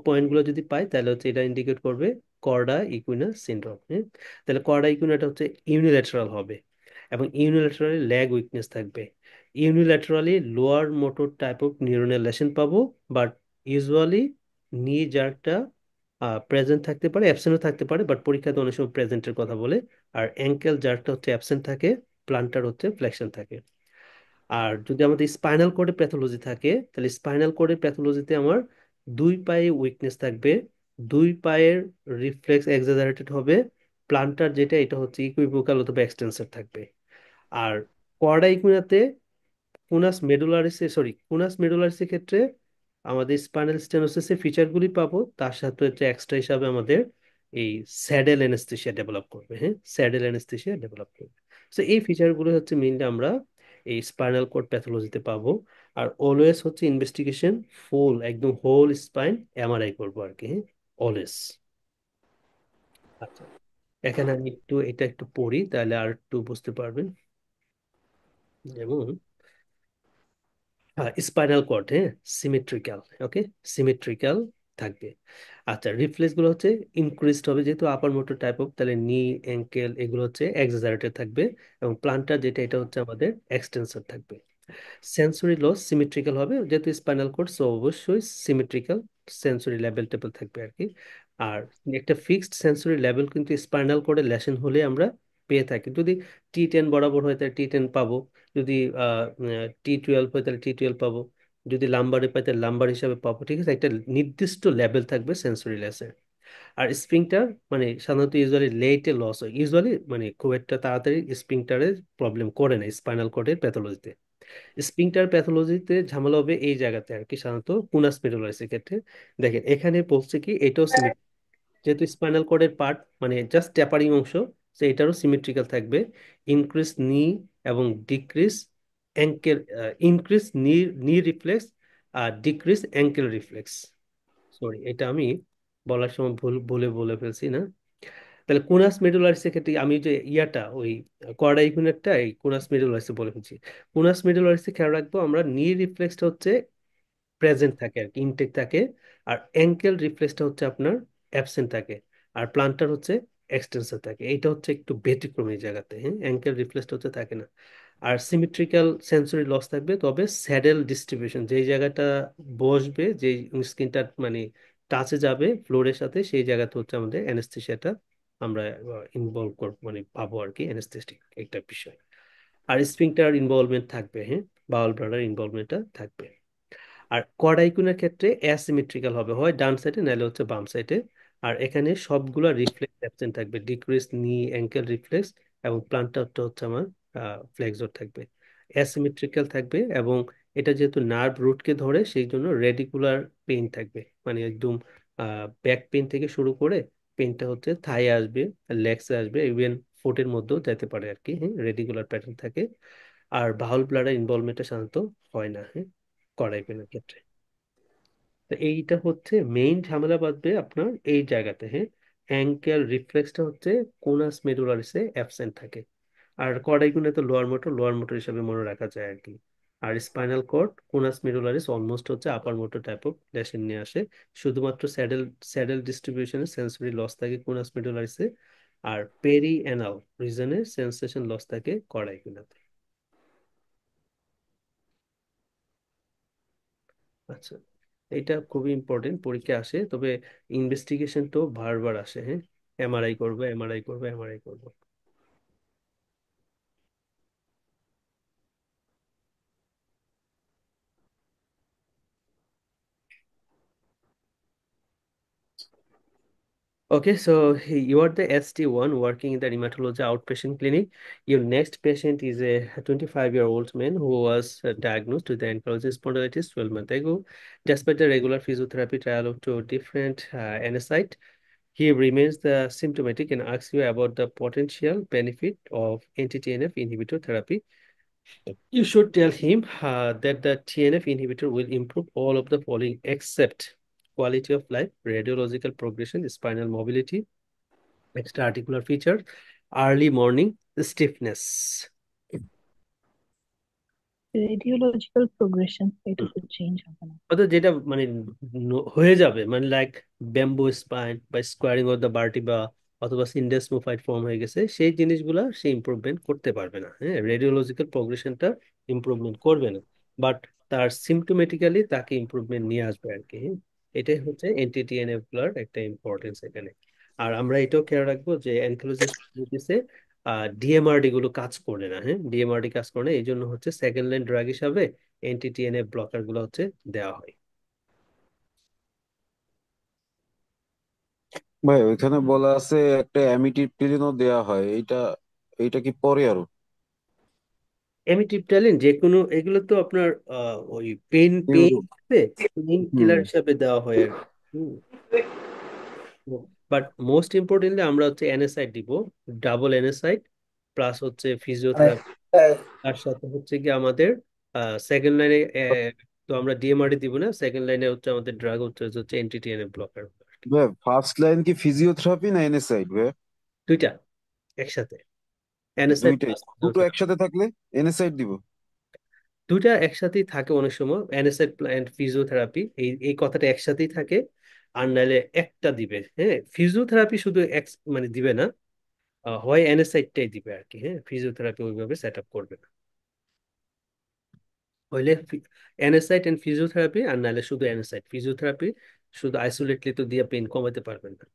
পয়েন্টগুলো যদি পাই তাহলে হচ্ছে এটা ইন্ডিকেট করবে কর্ডা ইকুইনা সিনড্রোম। হ্যাঁ, তাহলে কর্ডা ইকুইনাটা হচ্ছে ইউনিল্যাটারাল হবে, এবং ইউনিল্যাটারালি ল্যাগ উইকনেস থাকবে। Unilaterally lower motor type of neuronal lesion পাবো, বাট ইউজুয়ালি নি জার্কটা প্রেজেন্ট থাকতে পারে, অ্যাবসেন্টও থাকতে পারে, বাট পরীক্ষাতে অনেক সময় প্রেজেন্টের কথা বলে। আর অ্যাঙ্কেল জার্কটা হচ্ছে অ্যাবসেন্ট থাকে, প্লান্টার হচ্ছে ফ্লেকশন থাকে। আর যদি আমাদের স্পাইনাল কর্ডে প্যাথোলজি থাকে, তাহলে স্পাইনাল কর্ডের প্যাথোলজিতে আমার দুই পায়ে উইকনেস থাকবে, দুই পায়ের রিফ্লেক্স এক্সাজারেটেড হবে, প্লান্টার যেটা, এটা হচ্ছে ইকুইভোকাল অথবা এক্সটেন্সর থাকবে। আর কর্ডা ইকুইনাতে কুনাস মেডুলারিসের ক্ষেত্রে আমাদের স্পাইনাল স্টেনোসিসের ফিচারগুলি পাবো, তার সাথে হচ্ছে এক্সট্রা হিসাবে আমাদের এই স্যাডেল অ্যানেস্থেসিয়া ডেভেলপ করবে। হ্যাঁ, স্যাডেল অ্যানেস্থেসিয়া ডেভেলপ করবে। তো এই ফিচারগুলো হচ্ছে মেইনলি আমরা এই স্পাইনাল কর্ড প্যাথোলজিতে পাবো। আর অলওয়েজ হচ্ছে ইনভেস্টিগেশন ফুল একদম হোল স্পাইন এমআরআই করবো আর কি। হ্যাঁ, অলওয়েজ। আচ্ছা, এখানে আমি একটু এটা একটু পড়ি, তাহলে আর একটু বুঝতে পারবেন। যেমন স্পাইনাল কর্ড, হ্যাঁ, সিমেট্রিক্যাল, ওকে, সিমেট্রিক্যাল থাকবে। আচ্ছা, রিফ্লেক্স গুলো হচ্ছে ইনক্রিজড হবে, যেহেতু আপার মোটর টাইপ অফ, তাহলে নি অ্যাঙ্কেল এগুলো হচ্ছে এক্সাজারেটেড থাকবে, এবং প্লান্টার যেটা, এটা হচ্ছে আমাদের এক্সটেন্সর থাকবে। সেন্সরি লস সিমেট্রিক্যাল হবে, যেহেতু স্পাইনাল কর্ড, সো অবশ্যই সিমেট্রিক্যাল সেন্সরি লেভেল টেবল থাকবে আর কি। আর একটা ফিক্সড সেন্সরি লেভেল কিন্তু স্পাইনাল কর্ডে লেশন হলে আমরা পেয়ে থাকি। যদি T10 বরাবর হয় তাহলে T10 পাবো, যদি T12 হয় তাহলে T12 পাবো, যদি লাম্বারে পাই তাহলে লাম্বার হিসাবে পাবো। ঠিক আছে, একটা নির্দিষ্ট লেভেল থাকবে সেন্সরি লেসের। আর স্প্রিংটার মানে সাধারণত ইউজুয়ালি লেটে লস হয়, ইউজুয়ালি মানে খুব একটা তাড়াতাড়ি স্প্রিংটারে প্রবলেম করে না স্পাইনাল কর্ডের প্যাথোলজিতে। স্প্রিংটার প্যাথোলজিতে ঝামেলা হবে এই জায়গাতে আর কি, সাধারণত কুনাস মেডুলারিসের ক্ষেত্রে। দেখেন এখানে বলছে কি, এটাও সিমেট্রি, যেহেতু স্পাইনাল কর্ডের পার্ট মানে জাস্ট ট্যাপারিং অংশ, তো এটারও সিমেট্রিক্যাল থাকবে। ইনক্রিজ নি এবং ডিক্রিজ অ্যাঙ্কেল, ইনক্রিজ নি নি রিফ্লেক্স আর ডিক্রিজ অ্যাঙ্কেল রিফ্লেক্স। সরি, এটা আমি বলার সময় ভুল বলে বলে ফেলছি না। তাহলে কোনাস মেডুলারিসের ক্ষেত্রে আমি যে ইয়াটা ওই কর্ডা ইকুইনেটটা এই কোনাস মেডুলারিসে বলে ফেলছি। কোনাস মেডুলারিসে খেয়াল রাখবো আমরা, নি রিফ্লেক্সটা হচ্ছে প্রেজেন্ট থাকে আর কি, ইনটেক থাকে। আর অ্যাঙ্কেল রিফ্লেক্সটা হচ্ছে আপনার অ্যাবসেন্ট থাকে। আর প্লান্টার হচ্ছে এক্সটেন্সর থাকে। এইটা হচ্ছে একটু ব্যতিক্রম এই জায়গাতে। হ্যাঁ, অ্যাঙ্কেল রিফ্লেক্সটা হচ্ছে থাকে না। আর সিমেট্রিক্যাল সেন্সরি লস থাকবে, তবে স্যাডেল ডিস্ট্রিবিউশন যেই জায়গাটা বসবে, যেই স্কিনটা মানে টাচে যাবে ফ্লোরের সাথে, সেই জায়গাতে হচ্ছে আমাদের অ্যানেস্থেশিয়াটা আমরা ইনভলভ করবো, মানে পাবো আর কি, অ্যানেস্থেটিক একটা বিষয়। আর স্ফিংটার ইনভলভমেন্ট থাকবে, হ্যাঁ, বাউল ব্লাডার ইনভলভমেন্টটা থাকবে। আর কোয়াড আইকুনের ক্ষেত্রে অ্যাসিমেট্রিক্যাল হবে, হয় ডান সাইডে নাহলে হচ্ছে বাম সাইডে। আর এখানে সবগুলা রিফ্লেক্স অ্যাবসেন্ট থাকবে, ডিক্রিজ নি অ্যাঙ্কেল রিফ্লেক্স, এবং প্লান্টারটা হচ্ছে আমার ফ্লেক্সর থাকবে। অ্যাসিমেট্রিক্যাল থাকবে, এবং এটা যেহেতু নার্ভ রুটকে ধরে সেই জন্য রেডিকুলার পেইন থাকবে, মানে একদম ব্যাক পেইন থেকে শুরু করে পেইনটা হচ্ছে থাই আসবে, লেগসে আসবে, ইভেন ফুটের মধ্যেও যেতে পারে আর কি। হ্যাঁ, রেডিকুলার প্যাটার্ন থাকে। আর বাহুল ব্লাডার ইনভলভমেন্টটা সাধারণত হয় না, হ্যাঁ, কড়াইপিনের ক্ষেত্রে। তো এইটা হচ্ছে মেইন ঝামেলা বাঁধবে আপনার এই জায়গাতে। হ্যাঁ, অ্যাঙ্কেল রিফ্লেক্সটা হচ্ছে কোনাস মেডুলারিসে অ্যাবসেন্ট থাকে। আর কড়াইকুনে তো লোয়ার মোটর হিসাবে মনে রাখা যায় আর কি। আর spinal cord conus medullaris almost হচ্ছে upper motor type of lesion নিয়ে আসে। শুধুমাত্র স্যাডেল স্যাডেল ডিস্ট্রিবিউশনে সেন্সরি লস থাকে কোনাস মেডুলারিসে, আর perianal region sensation loss থাকে কর্ডাইকুলাতে। আচ্ছা, এটা খুবই ইম্পর্টেন্ট, পরীক্ষা আসে, তবে ইনভেস্টিগেশন তো বারবার আসে। হ্যাঁ, এমআরআই করবো, এমআরআই করবো, এমআরআই করবো। Okay, so you are the ST1 working in the rheumatology outpatient clinic. Your next patient is a 25-year-old man who was diagnosed with the ankylosing spondylitis 12 months ago. Despite the regular physiotherapy trial of two different NSAID, he remains the symptomatic and asks you about the potential benefit of anti-TNF inhibitor therapy. You should tell him that the TNF inhibitor will improve all of the following except quality of life, radiological progression, spinal mobility, extra-articular features, early morning stiffness. Radiological progression এটুকু চেঞ্জ হবে না। অর্থাৎ যেটা মানে হয়ে যাবে, মানে লাইক ব্যাম্বু স্পাইন বা স্কোয়ারিং অফ দ্য ভার্টিব্রা অথবা সিন্ডেসমোফাইড ফর্ম হয়ে গেছে, সেই জিনিসগুলা সে ইমপ্রুভমেন্ট করতে পারবে না। হ্যাঁ, রেডিওলজিক্যাল প্রোগ্রেশনটা ইমপ্রুভমেন্ট করবে না, বাট তার সিমটোমেটিক্যালি তাকে ইমপ্রুভমেন্ট নিয়ে আসবে আর কি। হ্যাঁ, এটাই হচ্ছে এনটিটিএনএফ গুলার একটা ইম্পর্টেন্স এখানে। আর আমরা এটাও খেয়াল রাখবো যে অ্যানকিলোজিং স্পন্ডিলোলিটিসে ডিএমআরডি গুলো কাজ করে না। হ্যাঁ, ডিএমআরডি কাজ করে না, এই জন্য হচ্ছে সেকেন্ড লাইন ড্রাগ হিসাবে এনটিটিএনএফ ব্লকার গুলো হচ্ছে দেওয়া হয়। ভাই ওইখানে বলা আছে একটা অ্যামিটিপ্টিলিনও দেয়া হয়, এইটা এইটা কি পরে আরো? এমিট্রিপটালিন যে কোনো, এগুলো তো আপনার ওই পেইন পেইন এগুলো পেইন হুম। কিলার হিসাবে দেওয়া হয় আর কি। বাট মোস্ট ইম্পর্টেন্টলি আমরা হচ্ছে এনএসআইড দিব, ডাবল এনএসআইড প্লাস হচ্ছে ফিজিওথেরাপি। তার সাথে হচ্ছে কি আমাদের সেকেন্ড লাইনে তো আমরা ডিএমআরডি দিব না, সেকেন্ড লাইনে হচ্ছে আমাদের ড্রাগ হচ্ছে হচ্ছে এনটিটিএনএ ব্লকার। ভাই ফার্স্ট লাইন কি ফিজিওথেরাপি না এনএসআইড ভাই? দুইটা একসাথে, এনএসআইড দুইটাই, প্লাস দুটো ফিজিওথেরাপি। একসাথে থাকলে এনএসআইড দিব? দুইটা একসাথেই থাকে অনেক সময়, অ্যানেসেড অ্যান্ড ফিজিওথেরাপি এই এই কথাটা একসাথেই থাকে। আর নাহলে একটা দিবে। হ্যাঁ, ফিজিওথেরাপি শুধু এক মানে দিবে না, হয় অ্যানেসাইডটাই দিবে আর কি। হ্যাঁ, ফিজিওথেরাপি ওইভাবে সেট আপ করবে না, হইলে অ্যানেসাইড এন্ড ফিজিওথেরাপি, আর নাহলে শুধু অ্যানেসাইড। ফিজিওথেরাপি শুধু আইসোলেটলি তো দিয়ে পেন কমাতে পারবেন না।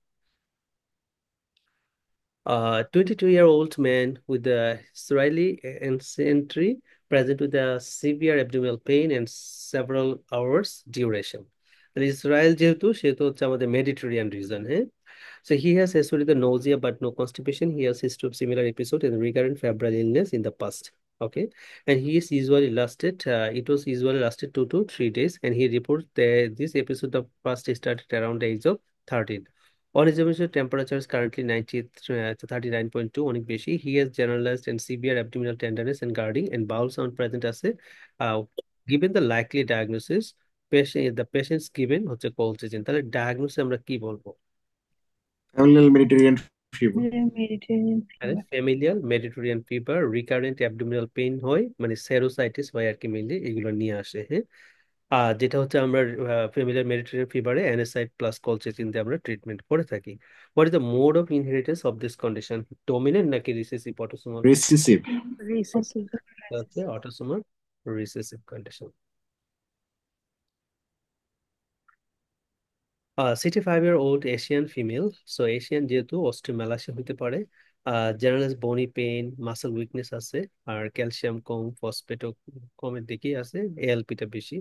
22-year-old man with a Israeli ancestry present with a severe abdominal pain and several hours duration. তাহলে ইসরায়েল যেহেতু, সেহেতু হচ্ছে আমাদের মেডিটেরিয়ান রিজন। হ্যাঁ, so he has history the nausea but no constipation. He has history of similar episode and recurrent febrile illness in the past. Okay, and he is usually lasted. It was usually lasted 2 to 3 days, and he reports that this episode of first started around the age of 13. On examination, temperature is currently 39.2, অনেক বেশি. He has generalized and severe abdominal tenderness and guarding and bowel sound present আছে. Uh, Given the likely diagnosis, the patient's given হচ্ছে colchicine. তাহলে ডায়াগনোসিস আমরা কি বলবো? Familial Mediterranean fever. Mediterranean fever. Familial Mediterranean fever, recurrent abdominal pain হয়, মানে সেরোসাইটিস হয় আর কি, মেইনলি এগুলো নিয়ে আসে। হ্যাঁ, আর যেটা হচ্ছে আমরা ফ্যামিলিয়ার মেডিটেরিয়ান ফিভারে অ্যানাসাইড প্লাস কলচিসিন দিয়ে আমরা ট্রিটমেন্ট করে থাকি। What is the mode of inheritance of this condition? Dominant নাকি রিসেসিভ অটোসোমাল? রিসিসিভ। রিসেসিভ। হচ্ছে autosomal recessive condition. 65-year-old Asian female, so Asian যেহেতু অস্টিওম্যালাসিয়া হইতে পারে। জেনারেল বনি পেইন, মাসল উইকনেস আছে, আর ক্যালসিয়াম কম, ফসফেটও কমের দিকেই আছে, এএলপিটা বেশি।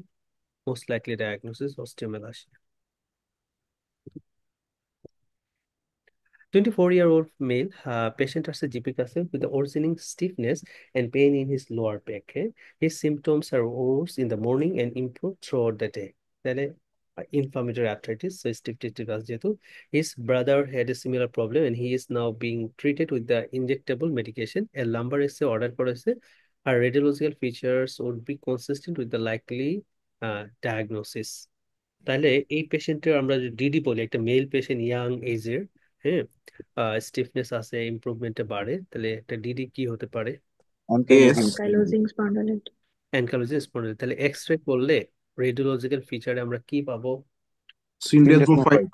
Most likely diagnosis osteomalacia. 24-year-old male, patient আছে জিপি কাছে with the worsening stiffness and pain in his lower back. His symptoms are worse in the morning and improve throughout the day. তাহলে inflammatory arthritis, so stiff testicle যেহেতু, his brother had a similar problem and he is now being treated with the injectable medication. A lumbar এসে অর্ডার করেছে, আর radiological features would be consistent with the likely diagnosis. তাহলে এই পেশেন্টের আমরা যদি ডিডি বলি, একটা মেল পেশেন্ট, ইয়াং এজের, হ্যাঁ, স্টিফনেস আছে, ইমপ্রুভমেন্টে বাড়ে, তাহলে একটা ডিডি কি হতে পারে? S. Ankylosing spondylitis. Ankylosing spondylitis. তাহলে এক্স রে করলে রেডিওলজিক্যাল ফিচারে আমরা কি পাবো? সিনডেসমোফাইট।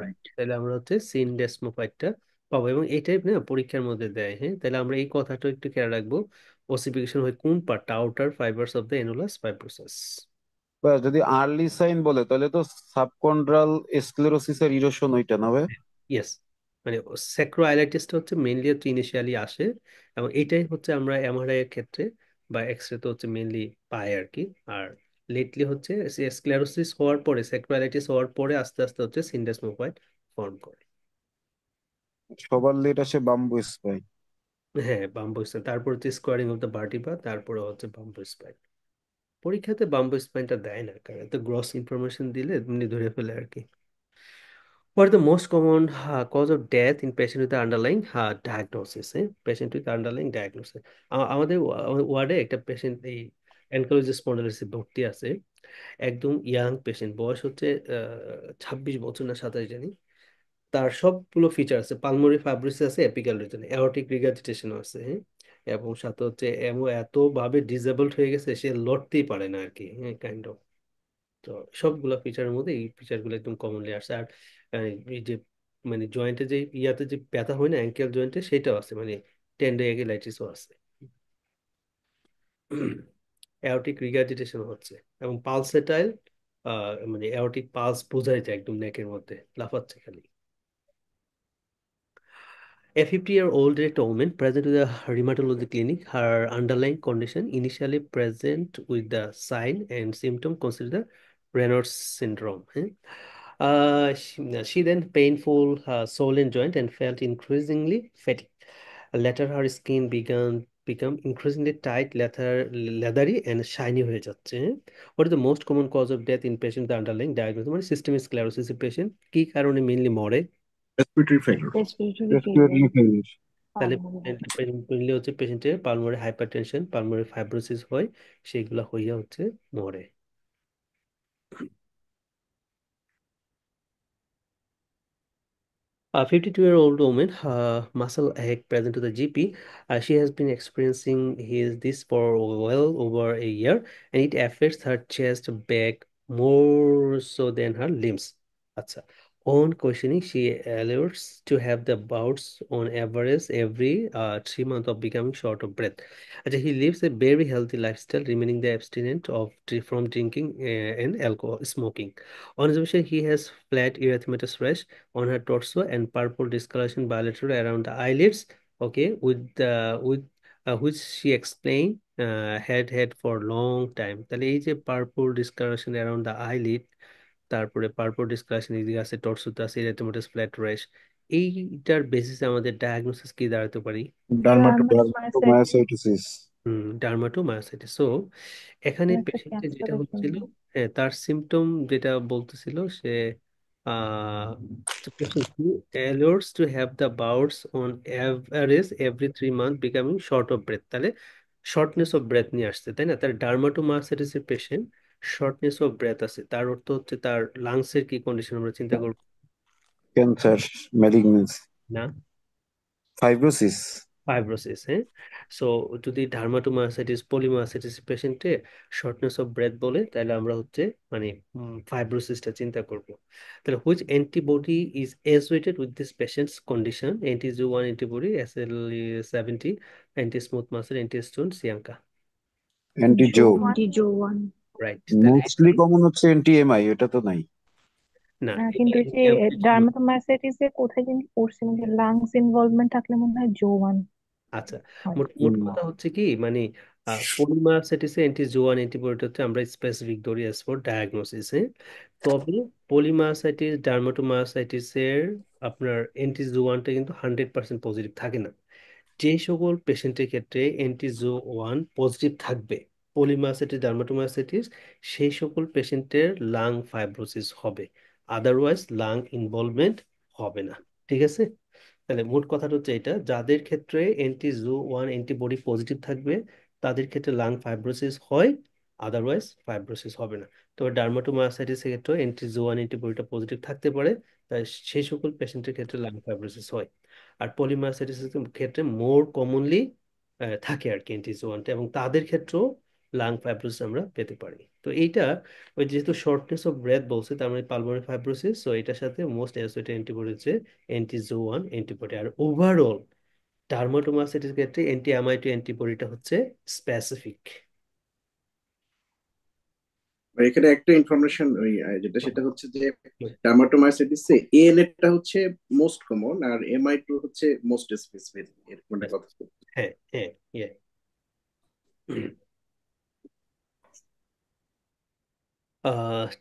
রাইট, তাহলে আমরা হচ্ছে সিনডেসমোফাইটটা পাবো, এবং এটাই না পরীক্ষার মধ্যে দেয়। হ্যাঁ, তাহলে আমরা এই কথাটা একটু খেয়াল রাখবো। ওসিফিকেশন হয় কোন পার্টটা? Outer fibres of the annulus fibrosus. বা যদি আর্লি সাইন বলে তাহলে তো সাবকন্ড্রাল স্ক্লেরোসিসের ইরোশন ওইটা না ভাই? ইয়েস, মানে স্যাক্রোআইলাইটিসটা হচ্ছে মেইনলি হচ্ছে ইনিশিয়ালি আসে, এবং এটাই হচ্ছে আমরা এমআরআই এর ক্ষেত্রে বা এক্সরে তো হচ্ছে মেইনলি পাই আর কি। আর লেটলি হচ্ছে স্ক্লেরোসিস হওয়ার পরে, স্যাক্রোআইলাইটিস হওয়ার পরে আস্তে আস্তে হচ্ছে সিনডেসমোফাইট ফর্ম করে। সবার লেট আসে বাম্বু স্পাইন। হ্যাঁ, বাম্বু স্পাইন, তারপর হচ্ছে স্কোয়ারিং অফ দ্য ভার্টিব্রা, তারপরে হচ্ছে বাম্বু স্পাইন। পরীক্ষাতে বাম্বু স্পাইনটা দেয় না, কারণ এত গ্রস ইনফরমেশন দিলে এমনি ধরে ফেলে আর কি। What are the most common cause of death in patient with the underlying diagnosis? Patient with underlying diagnosis. আমাদের ওয়ার্ডে একটা পেশেন্ট এই অ্যানকাইলোজিং স্পন্ডিলোলিসিস ভর্তি আছে, একদম ইয়াং পেশেন্ট, বয়স হচ্ছে 26 বছর না 27 জানি। তার সবগুলো ফিচার আছে, পালমোনারি ফাইব্রোসিস আছে, এপিক্যাল রিজনে অ্যাওর্টিক রিগার্জিটেশনও আছে। হ্যাঁ, এবং সাথে হচ্ছে এত ভাবে ডিসেবলড হয়ে গেছে সে লড়তেই পারে না আর কি। হ্যাঁ, কাইন্ড অফ। তো সবগুলো ফিচারের মধ্যে এই ফিচারগুলো একদম কমনলি আসছে। আর এই যে মানে জয়েন্টে যে ইয়াতে যে ব্যথা হয় না অ্যাঙ্কেল জয়েন্টে, সেটাও আছে, মানে টেন্ডোএগিলাইটিসও আছে। অ্যাওর্টিক রিগার্জিটেশন হচ্ছে, এবং পালসেটাইল, মানে অ্যাওর্টিক পালস বোঝাই যায় একদম নেকের মধ্যে লাফাচ্ছে খালি। A 50-year-old woman present with a rheumatology clinic. Her underlying condition initially present with the sign and symptom considered the Raynaud's syndrome. She then painful swollen joint and felt increasingly fatigued. Later, her skin began become increasingly tight, leathery and shiny হয়ে যাচ্ছে। What is the most common cause of death in patient with the underlying diagnosis? মানে সিস্টেমিক স্ক্লেরোসিস পেশেন্ট কি কারণে মেইনলি মরে? Respiratory failure. Respiratory failure, respiratory failure. তাহলে পালমোনারি হাইপারটেনশন। মেইনলি হচ্ছে পেশেন্টের পালমোনারি হাইপারটেনশন, পালমোনারি ফাইব্রোসিস হয়, সেইগুলা হইয়া হচ্ছে মরে। A 52-year-old woman, muscle ache present to the GP. She has been experiencing this for well over a year, and it affects her chest, back more so than her limbs. আচ্ছা, on questioning, she alludes to have the bouts on average every 3 months of becoming short of breath. আচ্ছা, he lives a very healthy lifestyle, remaining the abstinent from drinking and alcohol, smoking. On exhibition, he has flat erythematous rash on her torso and purple discoloration bilateral around the eyelids. Okay, which she explained had for long time. তাহলে এই যে purple discolouration around the eyelid, তারপরে পার্পল ডিসকালারেশন এদিকে আছে, টর্সোতে আছে এরিথেমাটাস ফ্ল্যাট র্যাশ, এইটার বেসিসে আমাদের ডায়াগনোসিস কি দাঁড়াতে পারি? ডার্মাটোমায়োসাইটিস, ডার্মাটোমায়োসাইটোসিস। ডার্মাটোমায়োসাইটিস। সো এখানে একটা পেশেন্টের যেটা ক্যান্সারের হচ্ছিল, জন্য। হ্যাঁ, তার সিমটম যেটা বলতেছিল সে, the patient who allows to have the bouts on average every 3 months becoming short of breath, তাহলে শর্টনেস অফ ব্রেথ নিয়ে আসছে, তাই না? তার ডার্মাটোমায়োসাইটিস এর পেশেন্ট, শর্টনেস অফ ব্রেথ আছে, তার অর্থ হচ্ছে তার লাংসের কি কন্ডিশন আমরা চিন্তা করবো ক্যান্সার, ম্যালিগনেন্সি, না? ফাইব্রোসিস। ফাইব্রোসিস, হ্যাঁ। সো যদি ডার্মাটোমায়োসাইটিস পলিমায়োসাইটিস পেশেন্টে শর্টনেস অফ ব্রেথ বলে, তাহলে আমরা হচ্ছে মানে ফাইব্রোসিসটা চিন্তা করব। তাহলে which antibody is associated with this patient's condition? Anti Jo one antibody, SL70, anti smooth muscle, anti histone, সিয়াঙ্কা। অ্যান্টিজো। Jo one. রাইট, তাহলে মোস্টলি কমন হচ্ছে এনটিএমআই, এটা তো নাই। না, কিন্তু এই যে ডার্মাটোমায়োসাইটিস এ কোথায় কিন্তু পড়ছে, মানে লাংস ইনভলভমেন্ট থাকলে মনে হয় জো ওয়ান আচ্ছা, হয়। মোট মোট কথা হচ্ছে কি, মানে পলিমারসাইটিসে অ্যান্টিজোয়ান অ্যান্টিবডিটা হচ্ছে আমরা স্পেসিফিক ধরি অ্যাজ ফর ডায়াগনোসিস। তবে পলিমারসাইটিস ডার্মাটোমারসাইটিসের আপনার অ্যান্টিজোয়ানটা কিন্তু 100% পজিটিভ থাকে না। যে সকল পেশেন্টের ক্ষেত্রে অ্যান্টিজো ওয়ান পজিটিভ থাকবে, পলিমারসাইটিস ডার্মাটোমারসাইটিস, সেই সকল পেশেন্টের লাং ফাইব্রোসিস হবে, আদারওয়াইজ লাং ইনভলভমেন্ট হবে না। ঠিক আছে, তাহলে মোট কথাটা হচ্ছে এটা, যাদের ক্ষেত্রে অ্যান্টিজো ওয়ান অ্যান্টিবডি পজিটিভ থাকবে তাদের ক্ষেত্রে লাং ফাইব্রোসিস হয়, আদারওয়াইজ ফাইব্রোসিস হবে না। তবে ডার্মাটোমায়োসাইটিসের ক্ষেত্রে অ্যান্টিজো ওয়ান অ্যান্টিবডিটা পজিটিভ থাকতে পারে, তাই সেই সকল পেশেন্টের ক্ষেত্রে লাং ফাইব্রোসিস হয়। আর পলিমায়োসাইটিসের ক্ষেত্রে মোর কমনলি থাকে আর কি অ্যান্টিজো ওয়ানটা, এবং তাদের ক্ষেত্রেও লাং ফাইব্রোসিস আমরা পেতে পারি। তো এইটা ওই যেহেতু শর্টনেস অফ ব্রেথ বলছে, তার মানে পালমোনারি ফাইব্রোসিস, সো এটার সাথে মোস্ট অ্যাসোসিয়েটেড অ্যান্টিবডি হচ্ছে অ্যান্টি-জো1 অ্যান্টিবডি। আর ওভারঅল ডার্মাটোমাস্টাইটিস ক্ষেত্রে অ্যান্টি অ্যামাইটো অ্যান্টিবডিটা হচ্ছে স্পেসিফিক। এখানে একটা ইনফরমেশন ওই যেটা সেটা হচ্ছে যে ডার্মাটোমাইসিটিসে এএনএটা হচ্ছে মোস্ট কমন আর এমআই2 হচ্ছে মোস্ট স্পেসিফিক, এরকম একটা কথা ছিল। হ্যাঁ হ্যাঁ ইয়ে।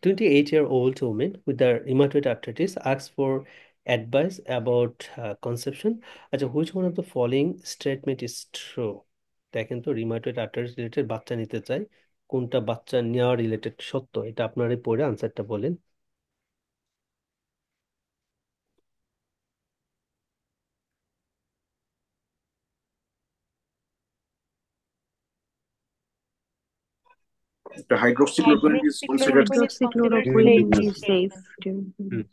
28-year-old woman with the rheumatoid arthritis asks for advice about conception. আচ্ছা, which one of the following statement is true? দেখেন তো, রিমাটয়েড আর্থ্রাইটিস রিলেটেড বাচ্চা নিতে চাই, কোনটা বাচ্চা নেওয়া রিলেটেড সত্য, এটা আপনারা পড়ে আনসারটা বলেন। The hydroxychloroquine is considered. Hydroxychloroquine is safe.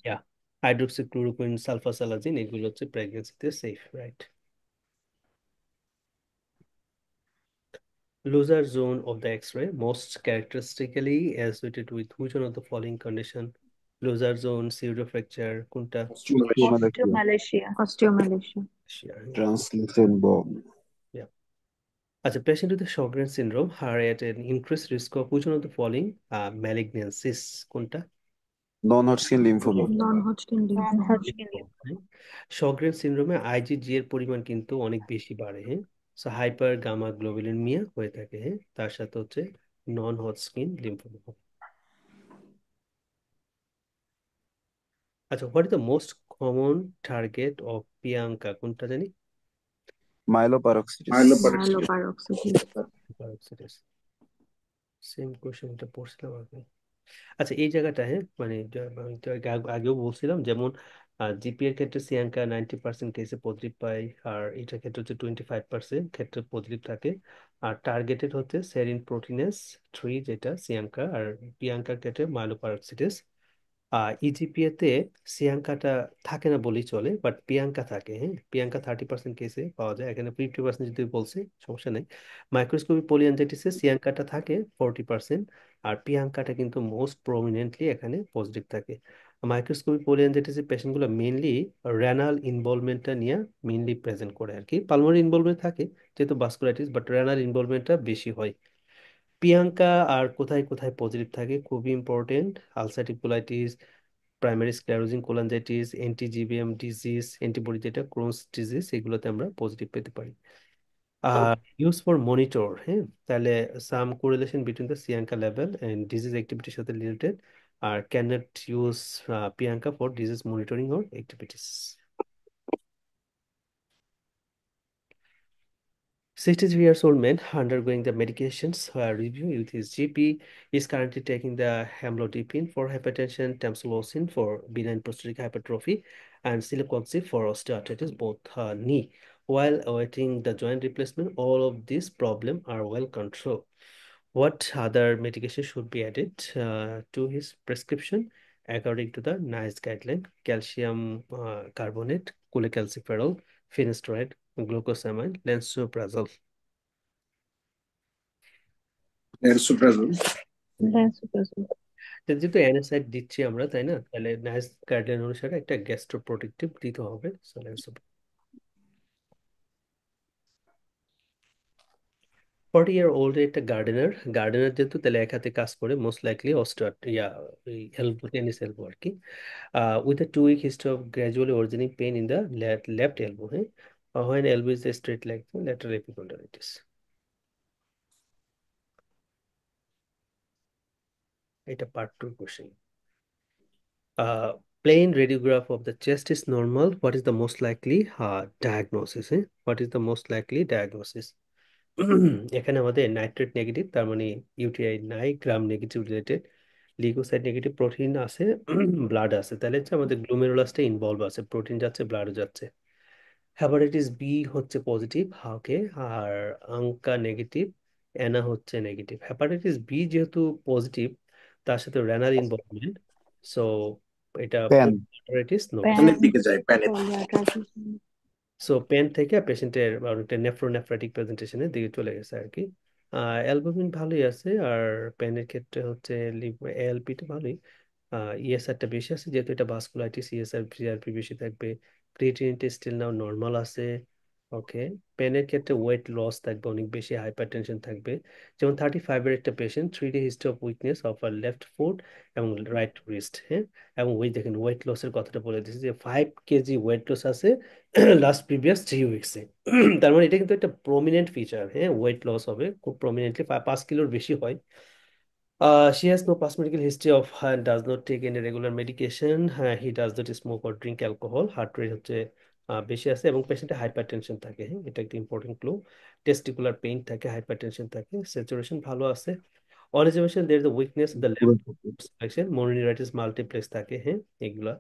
Yeah, hydroxychloroquine, sulfasalazine, এগুলো হচ্ছে প্রেগনেন্সিতে safe, right. Loser zone of the X-ray most characteristically associated with which one of the following condition? Loser zone, pseudofracture, কোনটা? Osteomalacia. Osteomalacia. Sure. Translucent band. Yeah. As a patient with the Sjogren's syndrome are at an increased risk of which one of the following malignancies? কোনটা? Non Hodgkin lymphoma. Non-Hodgkin lymphoma. Sjogren's syndrome IgG এর পরিমাণ কিন্তু অনেক বেশি বাড়ে, হ্যাঁ। সো হাইপার গামা গ্লোবুলিনমিয়া হয়ে থাকে, হ্যাঁ, তার সাথে হচ্ছে নন হটস্কিন লিম্ফোমা। আচ্ছা, what is the most common target of Priyanka, কোনটা জানি? মাইলোপারক্সিটিস। Myeloperoxidase. সেম কোশ্চেন, এটা পড়ছিলাম আগে। আচ্ছা, এই জায়গাটা, হ্যাঁ, মানে আমি তো আগেও বলছিলাম, যেমন জিপি এর ক্ষেত্রে সিয়াঙ্কা 90% কেসে পজিটিভ পাই, আর এটার ক্ষেত্রে হচ্ছে 25% ক্ষেত্রে পজিটিভ থাকে। আর টার্গেটেড হচ্ছে সেরিন প্রোটিনেস 3, যেটা সিয়াঙ্কা, আর প্রিয়াঙ্কার ক্ষেত্রে মাইলোপারক্সিটিস। ইজিপিএ তে সিয়াঙ্কাটা থাকে না বলেই চলে, বাট প্রিয়াঙ্কা থাকে, হ্যাঁ। প্রিয়াঙ্কা 30% কেসে পাওয়া যায়, এখানে 50% যদি বলছি সমস্যা নেই। মাইক্রোস্কোপিক পলিঅ্যাঞ্জাইটিসে সিয়াঙ্কাটা থাকে 40%, আর প্রিয়াঙ্কাটা কিন্তু মোস্ট প্রমিনেন্টলি এখানে পজিটিভ থাকে। মাইক্রোস্কোপিক পলিঅ্যাঞ্জাইটিসের পেশেন্টগুলো মেইনলি রেনাল ইনভলভমেন্টটা নিয়ে মেইনলি প্রেজেন্ট করে আর কি। পালমোনারি ইনভলভমেন্ট থাকে যেহেতু ভাস্কুলাইটিস, বাট রেনাল ইনভলভমেন্টটা বেশি হয়। প্রিয়াঙ্কা আর কোথায় কোথায় পজিটিভ থাকে খুবই important: ulcerative colitis, primary sclerosing cholangitis, anti GBM disease, antibody যেটা ক্রোনস ডিজিজ, এগুলোতে আমরা পজিটিভ পেতে পারি। আর ইউজ ফর মনিটর, হ্যাঁ, তাহলে সাম কোরিলেশন বিটুইন দ্য সিয়াঙ্কা লেভেল এন্ড ডিজিজ অ্যাক্টিভিটির সাথে রিলেটেড, আর ক্যান নট ইউজ প্রিয়াঙ্কা for disease monitoring or activities. 63-year-old man undergoing the medications review with his GP is currently taking the amlodipine for hypertension, tamsulosin for benign prostatic hypertrophy, and celecoxib for osteoarthritis, both knee. While awaiting the joint replacement, all of these problems are well controlled. What other medication should be added to his prescription according to the NICE guideline? Calcium carbonate, cholecalciferol, finasteride, glucosamine, lansoprazole. Lansoprazole. Lansoprazole. যেহেতু অ্যানাসাইড দিচ্ছি আমরা, তাই না, তাহলে নাইস গাইডলাইন অনুসারে একটা গ্যাস্ট্রো প্রোটেক্টিভ দিতে হবে। 40-year-old একটা গার্ডেনার যেহেতু, তাহলে এক হাতে কাজ করে, মোস্ট লাইকলি অস্টিও ইয়া এলবো, টেনিস এলবো আর কি। With a 2 week history of gradually originating pain in the left elbow, হ্যাঁ, when elbow is straight like lateral epicondylitis. এটা part 2 question. Plain radiograph of the chest is normal. What is the most likely diagnosis? What is the most likely diagnosis? এখানে আমাদের নাইট্রেট নেগেটিভ, তার মানে ইউটিআই নাই, gram negative related, leucocyte negative, protein আছে, ব্লাড আছে, তাহলে হচ্ছে আমাদের গ্লোমেরুলাসটা ইনভলভ আছে, প্রোটিন যাচ্ছে, ব্লাডও যাচ্ছে। হেপাটাইটিস বি হচ্ছে পজিটিভ, ওকে, আর আঙ্কা নেগেটিভ, এনা হচ্ছে নেগেটিভ। হেপাটাইটিস বি যেহেতু পজিটিভ, তার সাথে রেনাল ইনভলভমেন্ট, সো এটা প্যান। Hepatitis no. প্যানের দিকে যায়, প্যানের। সো পেন থেকে পেশেন্টের অনেকটা নেফ্রোনেফ্রাইটিক প্রেজেন্টেশনের দিকে চলে গেছে আর কি। অ্যালবুমিন ভালোই আছে, আর পেনের ক্ষেত্রে হচ্ছে এএলপিটা ভালোই। ইএসআরটা বেশি আছে, যেহেতু এটা ভাস্কুলাইটিস, ইএসআর জিআরপি বেশি থাকবে। ক্রিয়েটিনিনটা স্টিল নাও নর্মাল আছে। ওকে। পেনের ক্ষেত্রে ওয়েট লস থাকবে অনেক বেশি, হাইপার টেনশন থাকবে। যেমন 35-এর একটা patient, 3 day history of weakness of আর লেফট ফুট এবং রাইট রিস্ট, হ্যাঁ। এবং ওই দেখেন ওয়েট লসের কথাটা বলে দিয়েছে যে 5 কেজি ওয়েট লস আছে লাস্ট প্রিভিয়াস 3 উইক্সে। তার মানে এটা কিন্তু একটা প্রমিনেন্ট ফিচার, হ্যাঁ, ওয়েট লস হবে খুব প্রমিনেন্টলি, 5 কিলোর বেশি হয়। She has no past medical history of does not take any regular medication. He does not smoke or drink alcohol. Heart rate হচ্ছে বেশি আছে, এবং পেশেন্টে হাইপারটেনশন থাকে, হ্যাঁ, এটা একটা ইম্পর্টেন্ট ক্লু। টেস্টিকুলার পেইন থাকে, হাইপারটেনশন থাকে, স্যাচুরেশন ভালো আছে। অরিজিনেশন দের the weakness of the left section, mononeuritis multiplex থাকে, হ্যাঁ, এগুলা।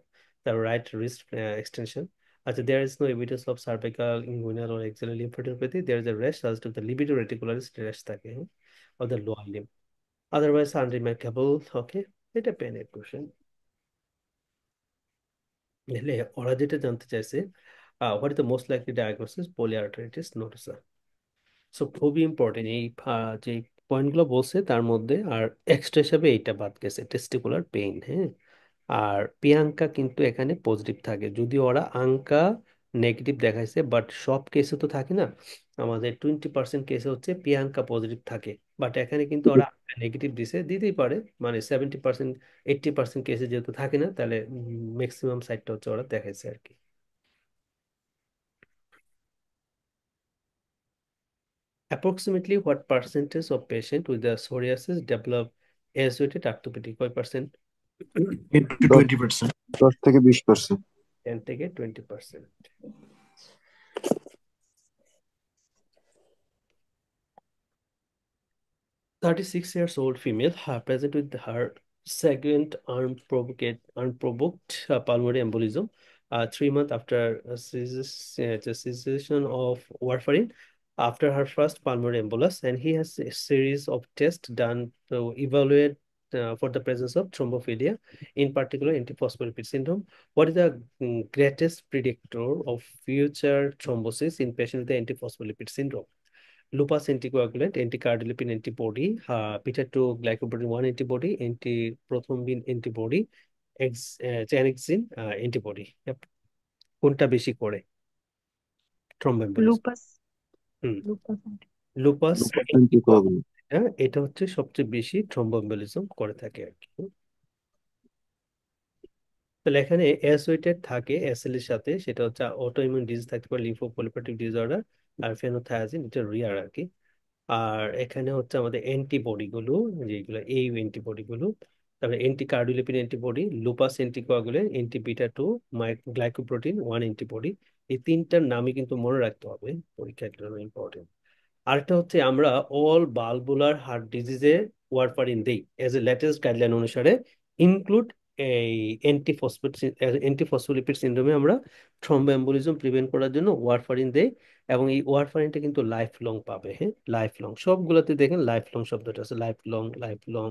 তার রাইট রিস্ট এক্সটেনশন। আচ্ছা, there is no evidence of cervical, inguinal or axial lymphadenopathy. There is a rash as to the libido reticularis rash থাকে, হ্যাঁ, of the lower limb. Otherwise unremarkable. ওকে, এটা পেনের কোশ্চেন। এলে ওরা যেটা জানতে চাইছে, what is the most likely diagnosis polyarteritis nodosa. So খুবই ইম্পর্টেন্ট এই যে পয়েন্টগুলো বলছে তার মধ্যে, আর এক্সট্রা হিসাবে এইটা বাদ গেছে, টেস্টিকুলার পেইন, হ্যাঁ। আর প্রিয়াঙ্কা কিন্তু এখানে পজিটিভ থাকে, যদি ওরা আঙ্কা নেগেটিভ দেখাইছে, বাট সব কেসে তো থাকে না, আমাদের 20% কেসে হচ্ছে প্রিয়াঙ্কা পজিটিভ থাকে। বাট এখানে কিন্তু ওরা নেগেটিভ দিছে, দিতেই পারে, মানে 70%, 80% কেসে যেহেতু থাকে না, তাহলে ম্যাক্সিমাম সাইডটা হচ্ছে ওরা দেখাইছে আর কি। Approximately what percentage of patient with the psoriasis develop associated arthropathy? কয় পার্সেন্ট? 10 to দশ 20%. 10 থেকে 20%। 10 থেকে 20%। 36 years old female present with her second unprovoked pulmonary embolism 3 months after cessation of warfarin after her first pulmonary embolus, and he has a series of tests done to evaluate for the presence of thrombophilia, in particular antiphospholipid syndrome. What is the greatest predictor of future thrombosis in patients with the antiphospholipid syndrome? Lupus anticoagulant, anticardiolipin antibody, beta 2 glycoprotein 1 antibody, antiprothrombin antibody, annexin antibody. Yep. কোনটা বেশি করে থ্রম্বোএমবোলিজম? লুপাস হুম, লুপাস লুপাস লুপাস অ্যান্টিকোয়াগুলেন্ট। এটা হচ্ছে সবচেয়ে বেশি থ্রম্বোএমবোলিজম করে থাকে আর কি। তাহলে এখানে অ্যাসোসিয়েটেড থাকে এসএল এর সাথে, সেটা হচ্ছে অটো ইমিউন ডিজিজ থাকতে পারে, লিম্ফোপ্রলিফারেটিভ ডিসঅর্ডার, আর ফেনোথায়াজিন, এটা রিয়ার আর কি। আর এখানে হচ্ছে আমাদের অ্যান্টিবডি গুলো, যেগুলো এই অ্যান্টিবডি গুলো, তারপরে anti cardiolipin antibody, lupus anticoagulant, anti beta 2 glycoprotein 1 antibody. এই তিনটার নামই কিন্তু মনে রাখতে হবে, পরীক্ষার জন্য ইম্পর্টেন্ট। আরেকটা হচ্ছে আমরা অল বালবুলার হার্ট ডিজিজে ওয়ারফারিন দেই এজ এ লেটেস্ট গাইডলাইন অনুসারে, ইনক্লুড এই অ্যান্টিফসফোলিপিড সিন্ড্রোমে আমরা থ্রম্বোএমবোলিজম প্রিভেন্ট করার জন্য ওয়ারফারিন দেই। এবং এই ওয়ারফারিনটা কিন্তু লাইফ লং পাবে, হ্যাঁ, লাইফ লং। সবগুলোতে দেখেন লাইফ লং শব্দটা আছে, life long, life long,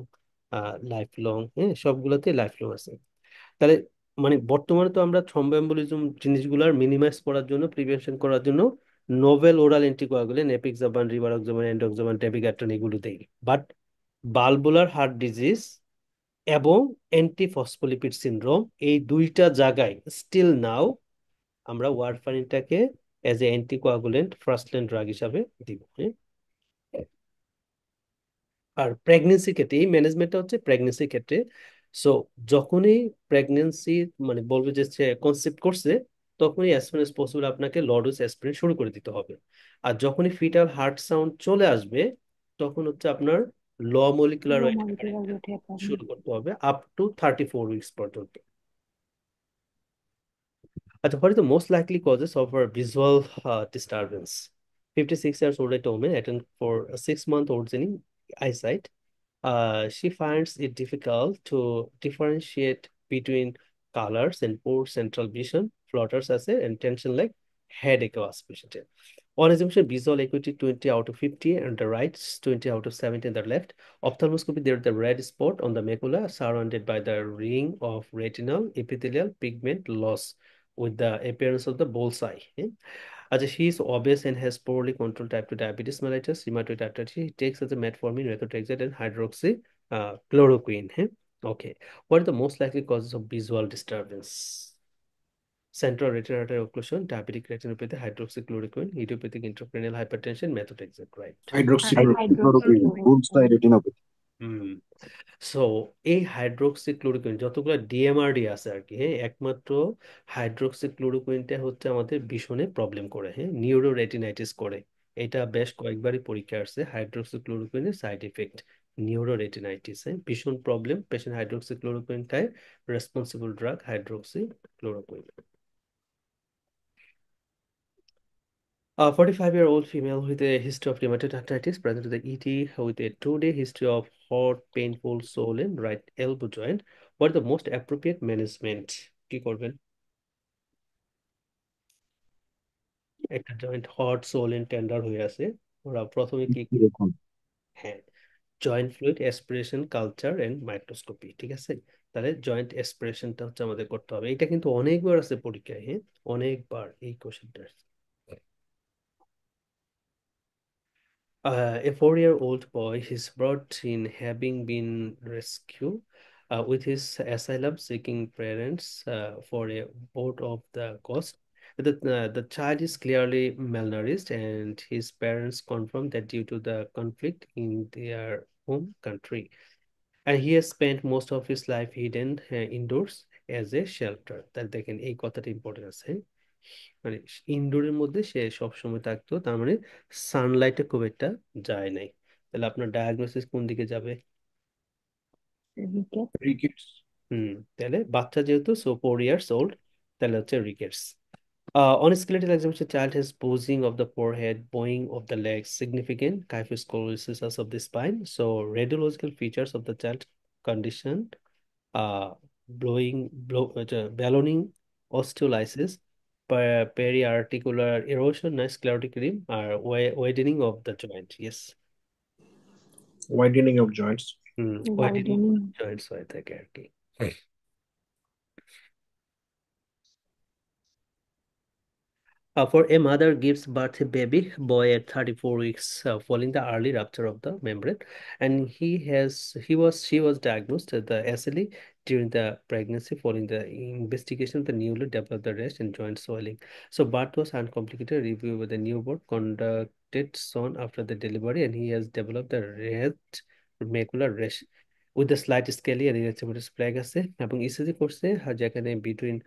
life long, হ্যাঁ, সবগুলোতে লাইফ লং আছে। তাহলে মানে বর্তমানে তো আমরা থ্রম্বোএমবোলিজম জিনিসগুলার মিনিমাইজ করার জন্য, প্রিভেনশন করার জন্য novel oral anticoagulant, apixaban, rivaroxaban, edoxaban, dabigatran এগুলো দেই। বাট বালবুলার হার্ট ডিজিজ এবং অ্যান্টিফসফোলিপিড সিনড্রোম, এই দুইটা জায়গায় স্টিল নাও আমরা ওয়ারফারিনটাকে as a anticoagulant first line drug হিসাবে দিব, হ্যাঁ। আর প্রেগনেন্সি ক্ষেত্রে এই ম্যানেজমেন্টটা হচ্ছে প্রেগনেন্সি ক্ষেত্রে। সো যখনই প্রেগনেন্সি মানে বলবে যে সে কনসেপ্ট করছে, তখনই অ্যাজ সুন এজ পসিবল আপনাকে লর্ডোজ অ্যাসপিরিন শুরু করে দিতে হবে। আর যখনই ফিটাল হার্ট সাউন্ড চলে আসবে, তখন হচ্ছে আপনার low molecular low weight molecular weight heparin. শুরু করতে হবে আপ টু 34 উইকস পর্যন্ত। আচ্ছা, what is the most likely causes of her visual disturbance? 56 years old at woman attend for a 6-month worsening eyesight. She finds it difficult to differentiate between colors and poor central vision, flutters আছে, and tension like headache was patient. On examination, visual acuity 20 out of 50 and the right, 20 out of 70 on the left. Ophthalmoscopy, there the red spot on the macula surrounded by the ring of retinal epithelial pigment loss with the appearance of the bullseye. Acha, she is obese and has poorly controlled type 2 diabetes mellitus, rheumatoid arthritis. She takes as a metformin, methotrexate, and hydroxy chloroquine. Okay. What are the most likely causes of visual disturbance? Central retinal artery occlusion, diabetic retinopathy, hydroxychloroquine, idiopathic intracranial hypertension, methotrexate, right? Hydroxychloroquine, good side Hydroxychloroquine. retinopathy. Hmm. So এই হাইড্রোক্সিক্লোরোকুইন যতগুলো ডিএমআরডি আছে আর কি, হ্যাঁ, একমাত্র হাইড্রোক্সিক্লোরোকুইনটা হচ্ছে আমাদের ভীষণে প্রবলেম করে, হ্যাঁ, নিউরো রেটিনাইটিস করে। এটা বেশ কয়েকবারই পরীক্ষা আসছে, হাইড্রোক্সিক্লোরোকুইনের সাইড ইফেক্ট নিউরো রেটিনাইটিস, হ্যাঁ, ভীষণ প্রবলেম। পেশেন্ট হাইড্রোক্সিক্লোরোকুইন খায়, responsible drug hydroxychloroquine. A 45-year-old female with a history of rheumatoid arthritis present to the ET with a 2-day history of hot, painful sole in right elbow joint. What is the most appropriate management? কি করবেন? একটা joint hot swollen and tender হয়ে আছে, ওরা প্রথমে কি করবে? দেখুন, হ্যাঁ, joint fluid aspiration culture and microscopy, ঠিক আছে। তাহলে জয়েন্ট অ্যাসপিরেশনটা হচ্ছে আমাদের করতে হবে। এটা কিন্তু অনেকবার আছে পরীক্ষায়, হ্যাঁ, অনেকবার এই কোশ্চেনটা। A 4-year-old boy is brought in having been rescued with his asylum seeking parents for a vote of the cost. The child is clearly malnourished, and his parents confirm that due to the conflict in their home country. And he has spent most of his life hidden indoors as a shelter. তাহলে দেখেন এই কথাটা ইম্পর্টেন্ট আছে, মানে ইনডোরের মধ্যে সে সব সময় থাকতো, তার মানে সানলাইটে খুব একটা যায় নাই। তাহলে আপনার ডায়াগনোসিস কোন দিকে যাবে? Rickets. Rickets. তাহলে বাচ্চা যেহেতু, সো 4 years old, তাহলে হচ্ছে rickets. On skeletal examination, child has bruising of the forehead, bowing of the legs, significant kyphoscoliosis of the spine. So radiological features of the child condition, uh, ballooning, osteolysis, periarticular erosion, sclerotic rim, or widening of the joint. Yes. Widening of joints. Widening Widening. joints হয়ে থাকে আর কি। For a mother gives birth a baby boy at 34 weeks following the early rupture of the membrane, and she was diagnosed with the SLE during the pregnancy. Following the investigation, the newly developed the rest and joint swelling. So birth was uncomplicated. Review with the newborn conducted soon after the delivery, and he has developed the red macular rash with the slight scaly and erythematous plaque আছে, এবং ইসিজি করছে যেখানে বিটুইন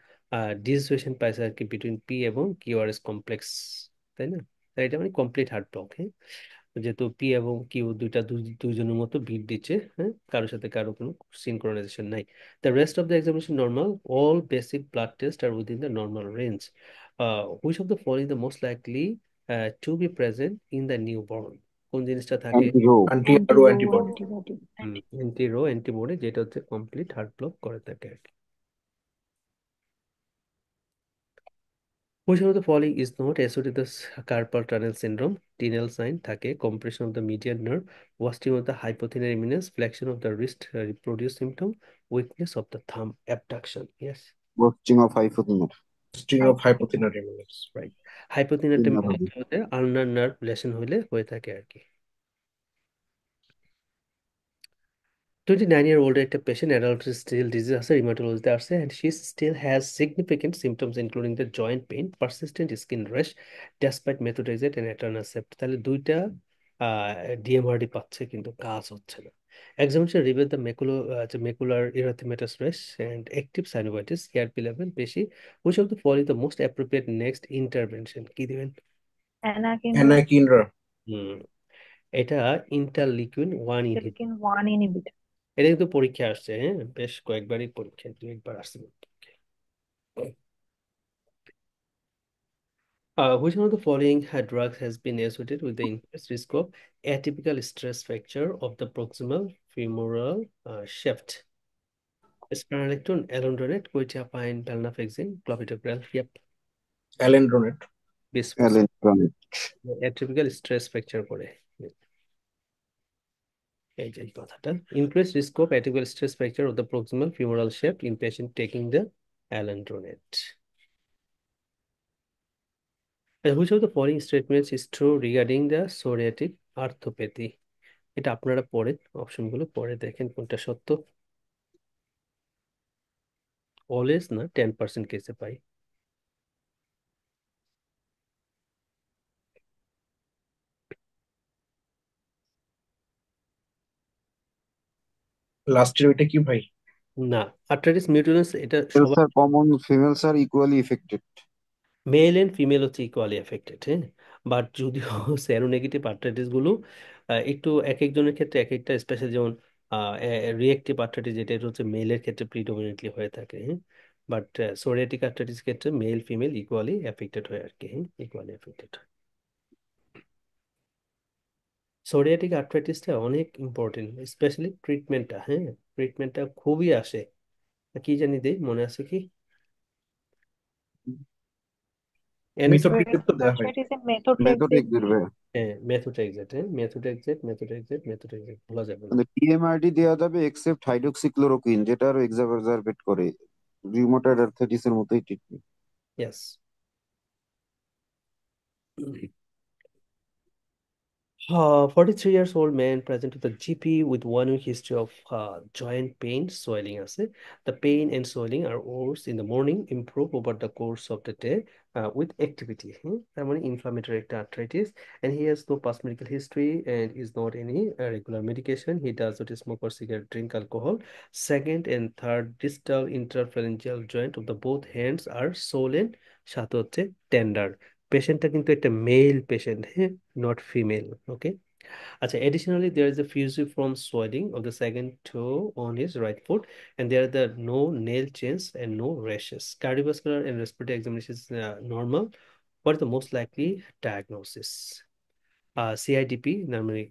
ডিসোসিয়েশন পাইছে আর কি, বিটুইন পি এবং কিউআরএস কমপ্লেক্স, তাই না? তাই এটা মানে কমপ্লিট হার্ট ব্লক, হ্যাঁ, যেহেতু পি এবং কিউ দুইজনের মতো বিট দিচ্ছে, হ্যাঁ, কারোর সাথে কারো কোনো সিনক্রোনাইজেশন নাই। The rest of the examination normal, all basic blood test are within the normal range. Which of the following the most likely to be present in the newborn? কোন জিনিসটা থাকে? Anti Ro, Anti-RO Anti-Ro antibody. antibody. Anti Ro antibody, যেটা হচ্ছে কমপ্লিট হার্ট ব্লক করে থাকে আর কি। Which one of the following is not associated with the carpal tunnel syndrome? Tinel sign থাকে, compression of the median nerve, worsening of the hypothenuse imminence, flexion of the wrist reproduce symptom, weakness of the thumb, abduction. Yes, wasting of hypothenar, Sting of hypothenuse immunity. right. Hypothenuse হবে। হতে ulnar nerve lesion হইলে হয়ে থাকে আর কি। 29-year-old একটা পেশেন্ট অ্যাডাল্ট স্টিল ডিজিজ আছে, রিমাটোলজিতে আসছে, and she still has significant symptoms including the joint pain, persistent skin rash despite methotrexate and etanercept. তাহলে দুইটা ডিএমআরডি পাচ্ছে কিন্তু কাজ হচ্ছে না। Examination revealed the macular erythematous rash and active synovitis, CRP11 পেশি। Which of the following the most appropriate next intervention? কি দিবেন? Anakinra. Anakinra. হুম, এটা ইন্টারলিউকিন 1 ইনহিবিটর। Interleukin 1 inhibitor. এটা কিন্তু পরীক্ষা আসছে, হ্যাঁ, বেশ কয়েকবারই পরীক্ষা, দু একবার আসছে। Which one of the following drugs has been associated with the increased risk of atypical stress fracture of the proximal femoral shaft? Spironolactone, alendronate, quetiapine, valnafexine, clopidogrel. Yep, Alendronate. bisphosphonate. অ্যালেন্ট্রনিক, Atypical stress fracture করে এই যে কথাটা, increased risk of atypical stress fracture of the proximal femoral shaft in patient taking the alendronate. Which of the following statements is true regarding the psoriatic arthropathy? এটা আপনারা পড়েন, অপশনগুলো পড়ে দেখেন কোনটা সত্য। অলওয়েজ না, 10% কেসে পাই। লাস্টের ওইটা কি ভাই? না, আর্থ্রাইটিস মিউটেশনস এটা মেলস সবাই, আর কমন, ফিমেলস আর equally affected. Male and female হচ্ছে ইকুয়ালি এফেক্টেড, হ্যাঁ। বাট যদিও সেরোনেগেটিভ আর্থ্রাইটিস গুলো একটু এক একজনের ক্ষেত্রে এক একটা স্পেশাল, যেমন রিয়েক্টিভ আর্থ্রাইটিস যেটা, এটা হচ্ছে মেলের ক্ষেত্রে প্রিডোমিনেন্টলি হয়ে থাকে, হ্যাঁ। বাট সোরিয়াটিক আর্থ্রাইটিস ক্ষেত্রে মেল ফিমেল ইকুয়ালি এফেক্টেড হয় আর কি, হ্যাঁ, ইকুয়ালি এফেক্টেড। সোরিয়াটিক আর্থ্রাইটিসটা অনেক ইম্পর্টেন্ট, স্পেশালি ট্রিটমেন্টটা, হ্যাঁ। ট্রিটমেন্টটা খুবই আসে, কি জানি দেই, মনে আছে কি? এনএস, মিথোট্রিক্সের তো দেওয়া হয়। আর্থ্রাইটিস এর মেথোট্রেক্সিন। মেথোটেক দিবে। হ্যাঁ, মেথোট্রেক্সেট, হ্যাঁ, মেথোট্রেক্সেট ভোলা যাবে না। মানে টিএমআরডি দেওয়া যাবে এক্সেপ্ট হাইড্রোক্সিক্লোরোকুইন, যেটা আরো এক্সাজারবেট করে রিউমাটয়েড আর্থ্রাইটিস এর মতোই treatment. Yes. 43 years old man present to the GP with 1 week history of joint pain, swelling আছে. The pain and swelling are worse in the morning, improve over the course of the day with activity. তার মানে inflammatory একটা arthritis, and he has no past medical history and is not any regular medication. He does not smoke or cigarette, drink alcohol. Second and third distal interphalangeal joint of the both hands are swollen, সাথে হচ্ছে tender. পেশেন্টটা কিন্তু একটা মেল পেশেন্ট, হ্যাঁ, নট ফিমেল, ওকে। আচ্ছা, additionally there is a fusiform swelling of the second toe on his right foot, and there are the no nail chains and no rashes. Cardiovascular and respiratory examination is normal. What is the most likely diagnosis? CIDP, normally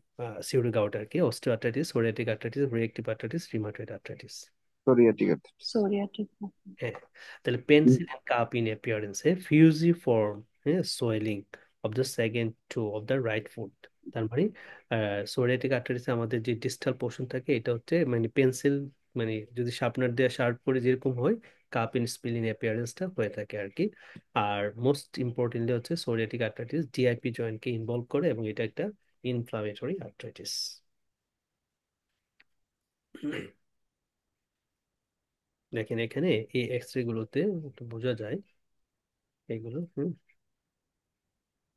pseudogout আর কি, osteoarthritis, psoriatic arthritis, reactive arthritis, rheumatoid arthritis. Psoriatic arthritis. Psoriatic. হ্যাঁ, তাহলে pencil and cup in appearance fusiform, হ্যাঁ, swelling of the second toe of the right foot. তার মানে সোরিয়াটিক আর্টারিসে আমাদের যে ডিস্টাল পোর্শন থাকে এটা হচ্ছে মানে পেন্সিল, মানে যদি শার্পনার দিয়ে শার্প করে যেরকম হয়, কাপ ইন স্পিল ইন অ্যাপিয়ারেন্সটা হয়ে থাকে আর কি। আর মোস্ট ইম্পর্টেন্টলি হচ্ছে সোরিয়াটিক আর্টারিস ডিআইপি জয়েন্টকে ইনভলভ করে, এবং এটা একটা ইনফ্লামেটরি আর্টারিটিস। দেখেন এখানে এই এক্স রে গুলোতে একটু বোঝা যায় এগুলো,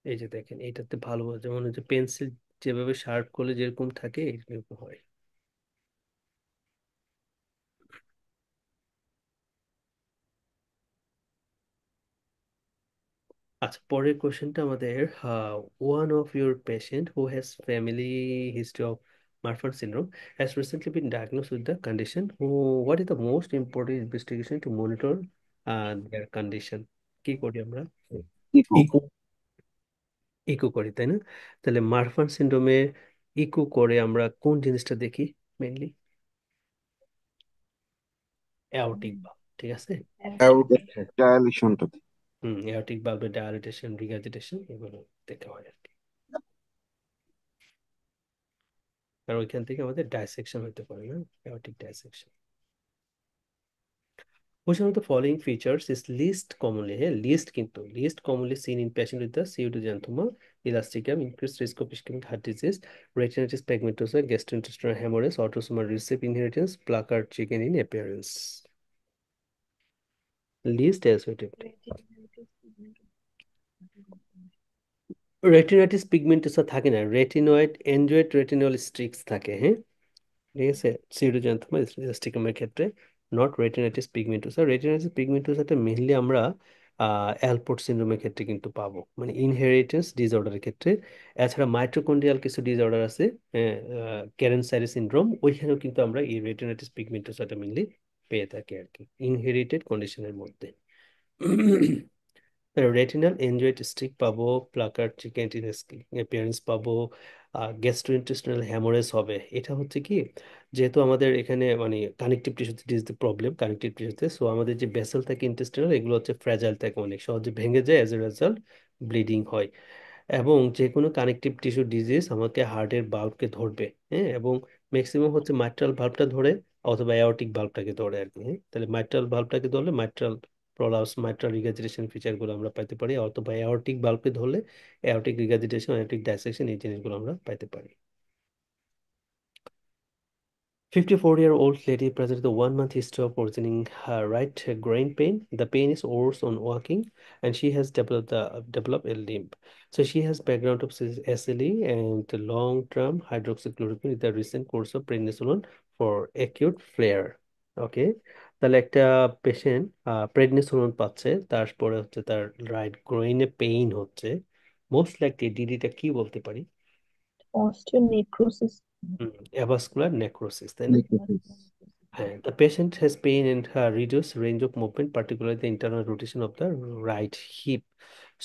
এই যে দেখেন এইটাতে ভালো, যেমন হচ্ছে পেন্সিল যেভাবে শার্প করলে যেরকম থাকে এরকম হয়। আচ্ছা, পরের কোশ্চেনটা আমাদের, one of your patient who has family history of Marfan syndrome has recently been diagnosed with the condition. What is the most important investigation to monitor their condition? কি করি আমরা? ইকো। ইকো। ইকো করি, তাই না? তাহলে মারফান সিন্ড্রোমে ইকো করে আমরা কোন জিনিসটা দেখি মেইনলি? অ্যাওর্টিক ভালভ, ঠিক আছে। ডায়ালিশনটা। এয়ারটিক ভালভের ডায়ালিটেশন, রিগার্জিটেশন, এগুলো দেখতে হয় আর কি। আর ওইখান থেকে আমাদের ডাইসেকশন হতে পারে, না, এয়ারটিক dissection. Which one of the following features is least commonly, হ্যাঁ, least commonly seen in patient with the pseudoxanthoma elasticum, increased risk of ischemic heart disease, retinitis pigmentosa, gastrointestinal hemorrhage, autosomal recessive inheritance, placard chicken in appearance? Least associated. Retinitis pigmentosa থাকে না, রেটিনয়েড এনজয়েড রেটিনল স্ট্রিক্স থাকে, হ্যাঁ, ঠিক আছে, সিউডোজান্থোমা ইলাস্টিকামের ক্ষেত্রে, not retinitis pigmentosa. Retinitis পিগমেন্টোসাটা mainly আমরা অ্যালপোর্ট সিনড্রোমের ক্ষেত্রে কিন্তু পাবো, মানে ইনহেরিটেন্স ডিসঅর্ডারের ক্ষেত্রে। এছাড়া মাইটোকন্ড্রিয়াল কিছু ডিসঅর্ডার আছে, ক্যারেন সাইরি সিনড্রোম, ওইখানেও কিন্তু আমরা এই রেটিনাইটিস পিগমেন্টোসাটা মেইনলি পেয়ে থাকি আর কি, ইনহেরিটেড কন্ডিশনের মধ্যে। রেটিনাল এনজিওস্টিক পাবো, প্লাকার চিকেন্টিনেস অ্যাপিয়ারেন্স পাবো, গ্যাস্ট্রোইন্টেস্টিনাল হ্যামোরেজ হবে। এটা হচ্ছে কি, যেহেতু আমাদের এখানে মানে কানেকটিভ টিস্যুতে প্রবলেম, কানেকটিভ টিস্যুতে, সো আমাদের যে ভেসেল থাকে ইন্টেস্টিনাল, এগুলো হচ্ছে ফ্র্যাজাইল থাকে, অনেক সহজে ভেঙে যায়, অ্যাজ এ রেজাল্ট ব্লিডিং হয়। এবং যে কোনো কানেকটিভ টিস্যু ডিজিজ আমাকে হার্টের ভালভকে ধরবে, হ্যাঁ, এবং ম্যাক্সিমাম হচ্ছে মাইট্রাল ভালভটা ধরে, অথবা অ্যাওর্টিক ভালভটাকে ধরে আর কি, হ্যাঁ। তাহলে মাইট্রাল ভালভটাকে ধরলে mitral prolapse, mitral regurgitation feature গুলো আমরা পাইতে পারি, অথবা এওরটিক ভালভে ধরলে এওরটিক রিগার্জিটেশন, এওরটিক ডাইসেকশন, এই জিনিসগুলো আমরা পাইতে পারি। 54-year-old lady presents with a 1 month history of worsening her right groin pain. The pain is worse on walking, and she has developed a limp. So she has background of SLE and long-term hydroxychloroquine with the recent course of prednisolone for acute flare. Okay, তাহলে একটা পেশেন্ট প্রেডনিসোলন পাচ্ছে, তারপরে হচ্ছে তার রাইট গ্রোইনে পেইন হচ্ছে, মোস্ট লাইকলি ডিডিটা কি বলতে পারি? osteonecrosis. অ্যাভাস্কুলার নেক্রোসিস, তাই না? Necrosis. The patient has pain and reduced range of movement, particularly the internal rotation of the right hip.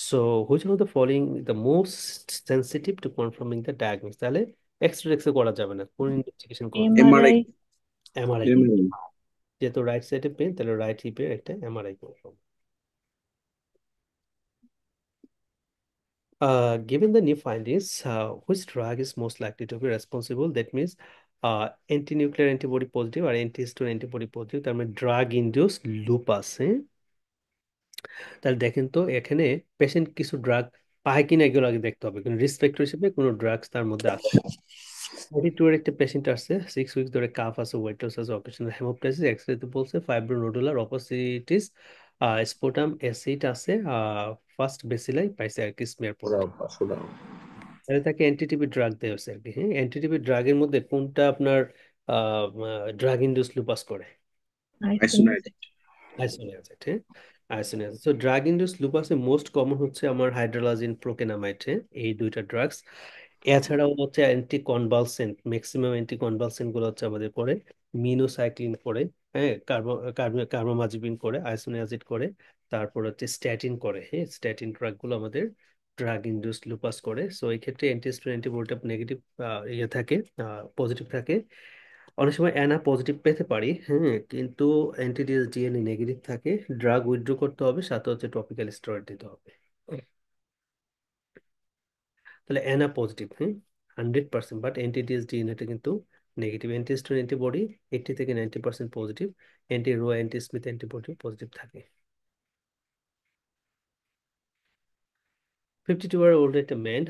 So, which one of the following the most sensitive to confirming the diagnosis? তাহলে এক্সরে করা যাবে না, কোন ইনভেস্টিগেশন করবে? এমআরআই। MRI. এমআরআই। MRI. যেহেতু রাইট সাইডে পেন, তাহলে রাইট হিপের একটা এমআরআই করবো। Given the new findings, which drug is most likely to be responsible? That means anti-nuclear antibody positive or anti-histamine antibody positive, তার মানে ড্রাগ ইনডিউসড লুপাস। হ্যাঁ, তাহলে দেখেন তো এখানে পেশেন্ট কিছু ড্রাগ পায় কিনা এগুলো আগে দেখতে হবে, কিন্তু রিস্ক ফ্যাক্টর হিসেবে কোনো ড্রাগস তার মধ্যে আছে। 42 এর একটা পেশেন্ট আসছে, 6 উইকস ধরে কাফ আছে, ওয়েট লস আছে, অকেশনাল হেমোপ্টাইসিস, এক্সরেতে বলছে ফাইব্রোনোডুলার অপোসিটিস, স্পোটাম অ্যাসিড আছে, ফার্স্ট বেসিলাই পাইছে আর কি স্মিয়ার পড়তে। তাহলে তাকে অ্যান্টিটিবি ড্রাগ দেওয়া হয়েছে আর কি। হ্যাঁ, অ্যান্টিটিবি ড্রাগের মধ্যে কোনটা আপনার ড্রাগ ইনডিউস লুপাস করে? Isoniazid. আইসোনিয়াজেড। হ্যাঁ, আইসোনিয়াজেড। সো ড্রাগ ইনডিউস লুপাসে মোস্ট কমন হচ্ছে আমার হাইড্রোলাজিন, প্রোকেনামাইড। হ্যাঁ, এই দুইটা ড্রাগস। এছাড়াও হচ্ছে anticonvulsant, maximum anticonvulsant গুলো হচ্ছে আমাদের করে মিনোসাইক্লিন করে, হ্যাঁ, কার্বোমাজিবিন করে, আইসোনিয়াজিড করে, তারপর হচ্ছে স্ট্যাটিন করে। হ্যাঁ, স্ট্যাটিন ড্রাগ গুলো আমাদের ড্রাগ ইনডিউসড লুপাস করে। সো এই ক্ষেত্রে অ্যান্টিস্টোন অ্যান্টিবডিটা নেগেটিভ ইয়ে থাকে, পজিটিভ থাকে। অনেক সময় অ্যানা পজিটিভ পেতে পারি, হ্যাঁ, কিন্তু অ্যান্টিডিএস ডিএনএ নেগেটিভ থাকে। ড্রাগ উইথড্র করতে হবে, সাথে হচ্ছে টপিক্যাল স্টেরয়েড দিতে হবে। তাহলে অ্যানা পজিটিভ, হ্যাঁ, 100%, বাট অ্যান্টিডিএস ডিএনএটা কিন্তু নেগেটিভ। অ্যান্টিস্টোন অ্যান্টিবডি 80 থেকে 90% positive, anti Ro anti Smith antibody positive থাকে। 52-year-old a man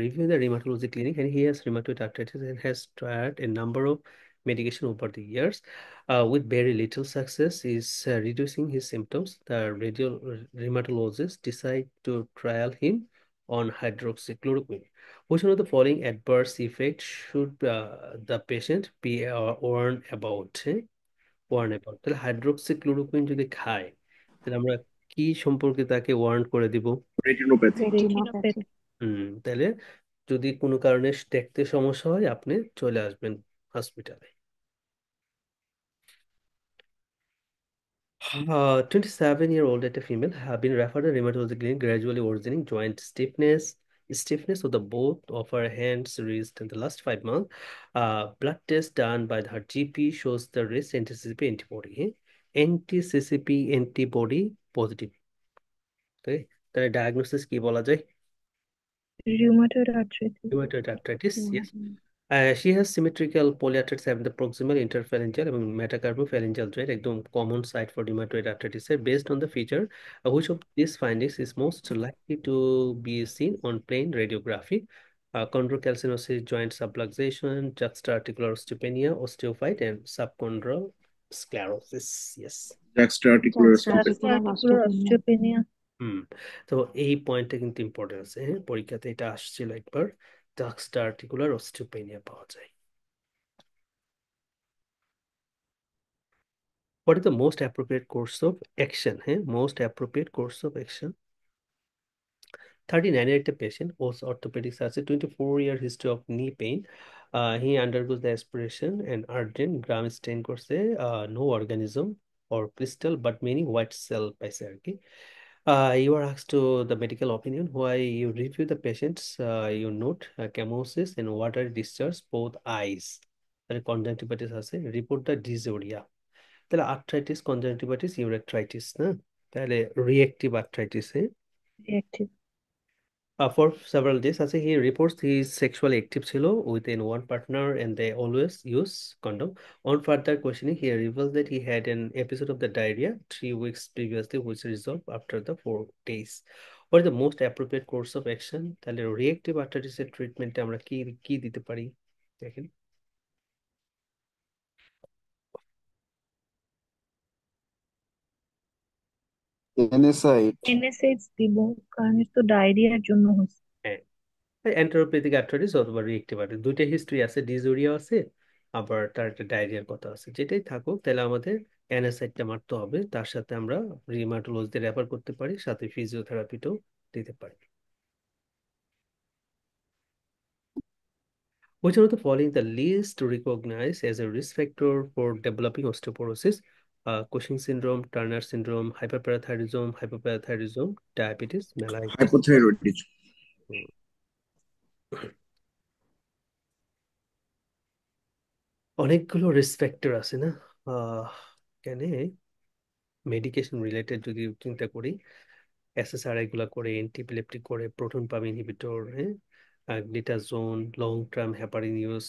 reviewing the rheumatology clinic, and he has rheumatoid arthritis and has tried a number of medication over the years with very little success. Is reducing his symptoms. The rheumatologist decide to trial him on hydroxychloroquine. Which one of the following adverse effects should the patient be warned about? Warn about, তাহলে হাইড্রোক্সিক্লোরোকুইন যদি খায়, তাহলে আমরা কি সম্পর্কে তাকে ওয়ার্ন করে দিব? রেটিনোপ্যাথি। Retinopathy. তাহলে যদি কোনো কারণে দেখতে সমস্যা হয়, আপনি চলে আসবেন হসপিটালে। 27-year-old at a female have been referred to rheumatology clinic, gradually worsening joint stiffness of the both of her hands, wrist in the last 5 months. Blood test done by her GP shows the wrist anti-CCP antibody. Anti-CCP antibody positive. Okay, তাহলে ডায়াগনোসিস কি বলা যায়? Rheumatoid arthritis. Rheumatoid arthritis, yes. She has symmetrical polyarthritis having the proximal interphalangeal এবং metacarpophalangeal joint, একদম common site for rheumatoid arthritis. Based on the feature, which of these findings is most likely to be seen on plain radiography? Chondrocalcinosis, joint subluxation, juxtaarticular osteopenia, osteophyte, and subchondral sclerosis. Yes. Juxta-articular Juxtaarticular osteopenia. হুম, তো এই পয়েন্টটা কিন্তু ইম্পর্টেন্ট আছে। হ্যাঁ, পরীক্ষাতে এটা আসছিল একবার, juxta-articular osteopenia পাওয়া যায়। What is the most appropriate course of action? হ্যাঁ, most appropriate course of action. 39 এর একটা পেশেন্ট, orthopedics আছে, 24-year history of knee pain. He undergoes the aspiration and urgent gram stain করছে, no organism or crystal but many white cell পাইছে আর কি। You are asked to the medical opinion. Why you review the patients, you note chemosis and water discharge both eyes. তাহলে conjunctivitis আছে, report the dysuria. তাহলে আর্থ্রাইটিস, কনজাংটিভাইটিস, ইউরেথ্রাইটিস না, তাহলে reactive arthritis. Reactive. For several days, as he reports he is sexually active ছিল within one partner and they always use condom. On further questioning, he reveals that he had an episode of the diarrhea 3 weeks previously, which resolved after the 4 days. What is the most appropriate course of action? তাহলে রিয়েক্টিভ আর্থারাইটিসের ট্রিটমেন্টে আমরা কি কি দিতে পারি দেখেন। এনএসআইড। এনএসএইডস দিব, কারণ এটা তো ডায়রিয়ার জন্য হচ্ছে। হ্যাঁ, এন্টারোপ্যাথিক আর্থ্রাইটিস অথবা রিয়েক্টিভ আর্থ্রাইটিস, দুইটা হিস্ট্রি আছে, ডিজুরিয়া আছে আবার তার একটা ডায়রিয়ার কথা আছে। যেটাই থাকুক তাহলে আমাদের অ্যানাসাইডটা মারতে হবে, তার সাথে আমরা রিমাটোলজিতে রেফার করতে পারি, সাথে ফিজিওথেরাপিটাও দিতে পারি। Which one of the following the least recognized as a risk factor for developing osteoporosis? Cushing syndrome, Turner syndrome, hyperparathyroidism, diabetes, mellitus. Hypothyroidism. Hmm. অনেকগুলো রিস্ক ফ্যাক্টর আছে না? এখানে মেডিকেশন রিলেটেড যদি চিন্তা করি, এসএসআরআই গুলা করে, এন্টিপিলেপটিক করে, প্রোটন পাম্প ইনহিবিটর, হ্যাঁ, glitazone, long term heparin use,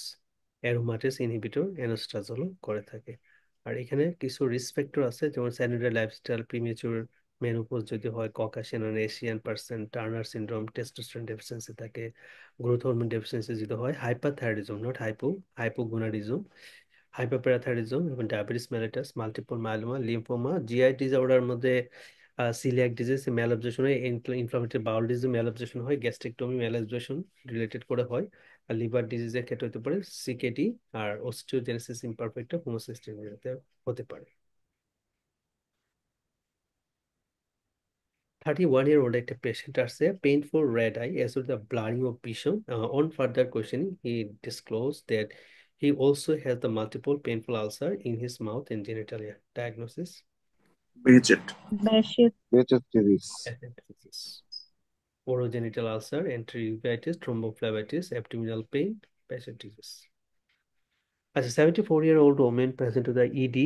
aromatase inhibitor, অ্যানোস্ট্রাজলও করে থাকে। আর এখানে কিছু রিস্ক ফ্যাক্টর আছে, যেমন স্যানিটারি লাইফস্টাইল, প্রিমেচুর মেনোপজ যদি হয়, ককাশিয়ান আর Asian person, Turner syndrome, testosterone deficiency থাকে, গ্রোথ হরমোন ডেফিসিয়েন্সি যদি হয়, হাইপারথাইরয়েডিজম নট হাইপোগোনাডিজম, হাইপারপ্যারাথাইরিজম এবং diabetes mellitus, multiple myeloma, lymphoma, GI disorder মধ্যে সিলিয়াক ডিজিজ ম্যালাবজেশন হয়, ইনফ্লামেটরি বাউল ডিজিজ ম্যালাবজেশন হয়, গ্যাস্ট্রিকটমি ম্যালাবজেশন রিলেটেড করে হয়, আর লিভার ডিজিজের ক্ষেত্রে হতে পারে সিকেডি, আর অস্টিওজেনেসিস ইমপারফেক্টা হোমোসিস্টেমিয়াতে হতে পারে। 31-year-old একটা পেশেন্ট আসছে, painful red eye as with the blurring of vision. On further questioning, he disclosed that he also has the multiple painful ulcer in his mouth and genitalia. Diagnosis? বেচেট। ব্যাসের বেচাচ্ছিস। Appendicitis. Orogenital ulcer, enteritis, thrombophlebitis, abdominal pain, Behçet disease. As a 74-year-old woman present to the ED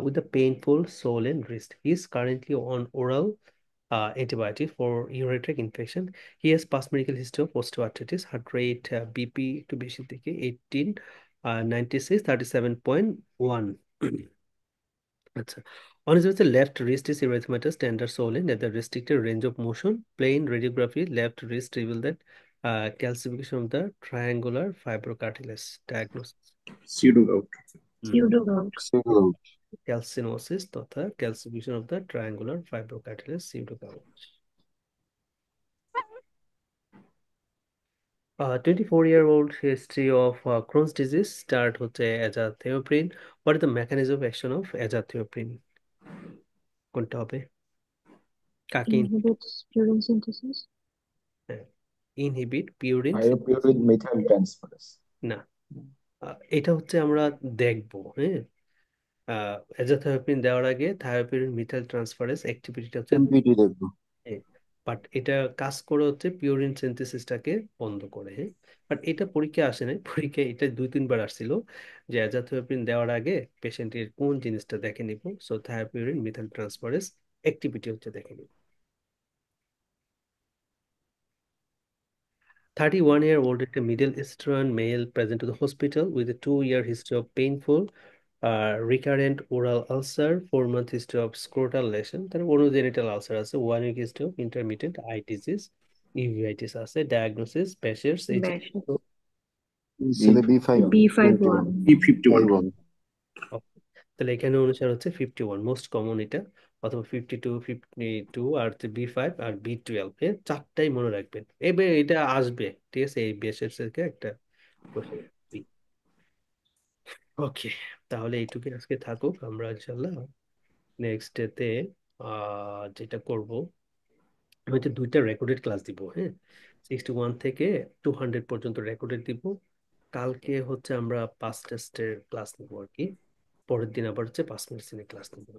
with a painful swollen wrist. He is currently on oral antibiotic for urinary tract infection. He has past medical history of osteoarthritis, heart rate BP to বেশি থেকে 18, 96, 37.1. আচ্ছা, on his left wrist is erythematous, tender swollen at the restricted range of motion. Plain radiography left wrist reveal that calcification of the triangular fibrocartilage. Diagnosis? সিউডোগাউট। সিউডোগাউট। Calcinosis তথা calcification of the triangular fibrocartilage, pseudogout. 24-year-old history of Crohn's disease, start হচ্ছে azathioprine. What is the mechanism of action of azathioprine? কোনটা হবে? কাকে inhibits purine synthesis. Inhibit purine? Thiopurine methyl transferase. না, এটা হচ্ছে আমরা দেখবো, হ্যাঁ। অ্যাজাথিওপ্রিন দেওয়ার আগে থায়োপিউরিন মিথাইল ট্রান্সফারেজ অ্যাক্টিভিটিটা হচ্ছে, এমপিটি দেখবো। বাট এটা কাজ করে হচ্ছে পিউরিন সিনথেসিসটাকে বন্ধ করে, হ্যাঁ। বাট এটা পরীক্ষায় আসে নাই, পরীক্ষায় এটা 2-3 বার আসছিল যে অ্যাজাথিওপ্রিন দেওয়ার আগে পেশেন্টের কোন জিনিসটা দেখে নিব। সো থায়োপিউরিন মিথাইল ট্রান্সফারেজ অ্যাক্টিভিটি হচ্ছে দেখে নিব। 31-year-old Middle Eastern male present to the hospital with a 2-year history of painful recurrent oral ulcer, 4-month history of scrotal lesion, তার orogenital ulcer আছে, 1 week history of intermittent eye disease, uveitis আছে, diagnosis Behçet's ব্যাসের B51 B51। তাহলে এখানে অনুসার হচ্ছে 51 মোস্ট কমন এটা, অথবা 52, 52 আর B5 আর B12, এর চারটাই মনে রাখবেন, এবার এটা আসবে, ঠিক আছে, এই Behçet's থেকে একটা কোশ্চেন। ওকে, তাহলে এইটুকু আজকে থাকুক, আমরা ইনশাল্লাহ নেক্সট ডেতে যেটা করব, আমি হচ্ছে 2টা রেকর্ডেড ক্লাস দিব, হ্যাঁ, 61 থেকে 200 পর্যন্ত রেকর্ডেড দিব। কালকে হচ্ছে আমরা 5 টেস্টের ক্লাস নিবো আর কি, পরের দিন আবার হচ্ছে 5 মেডিসিনের ক্লাস নিবো।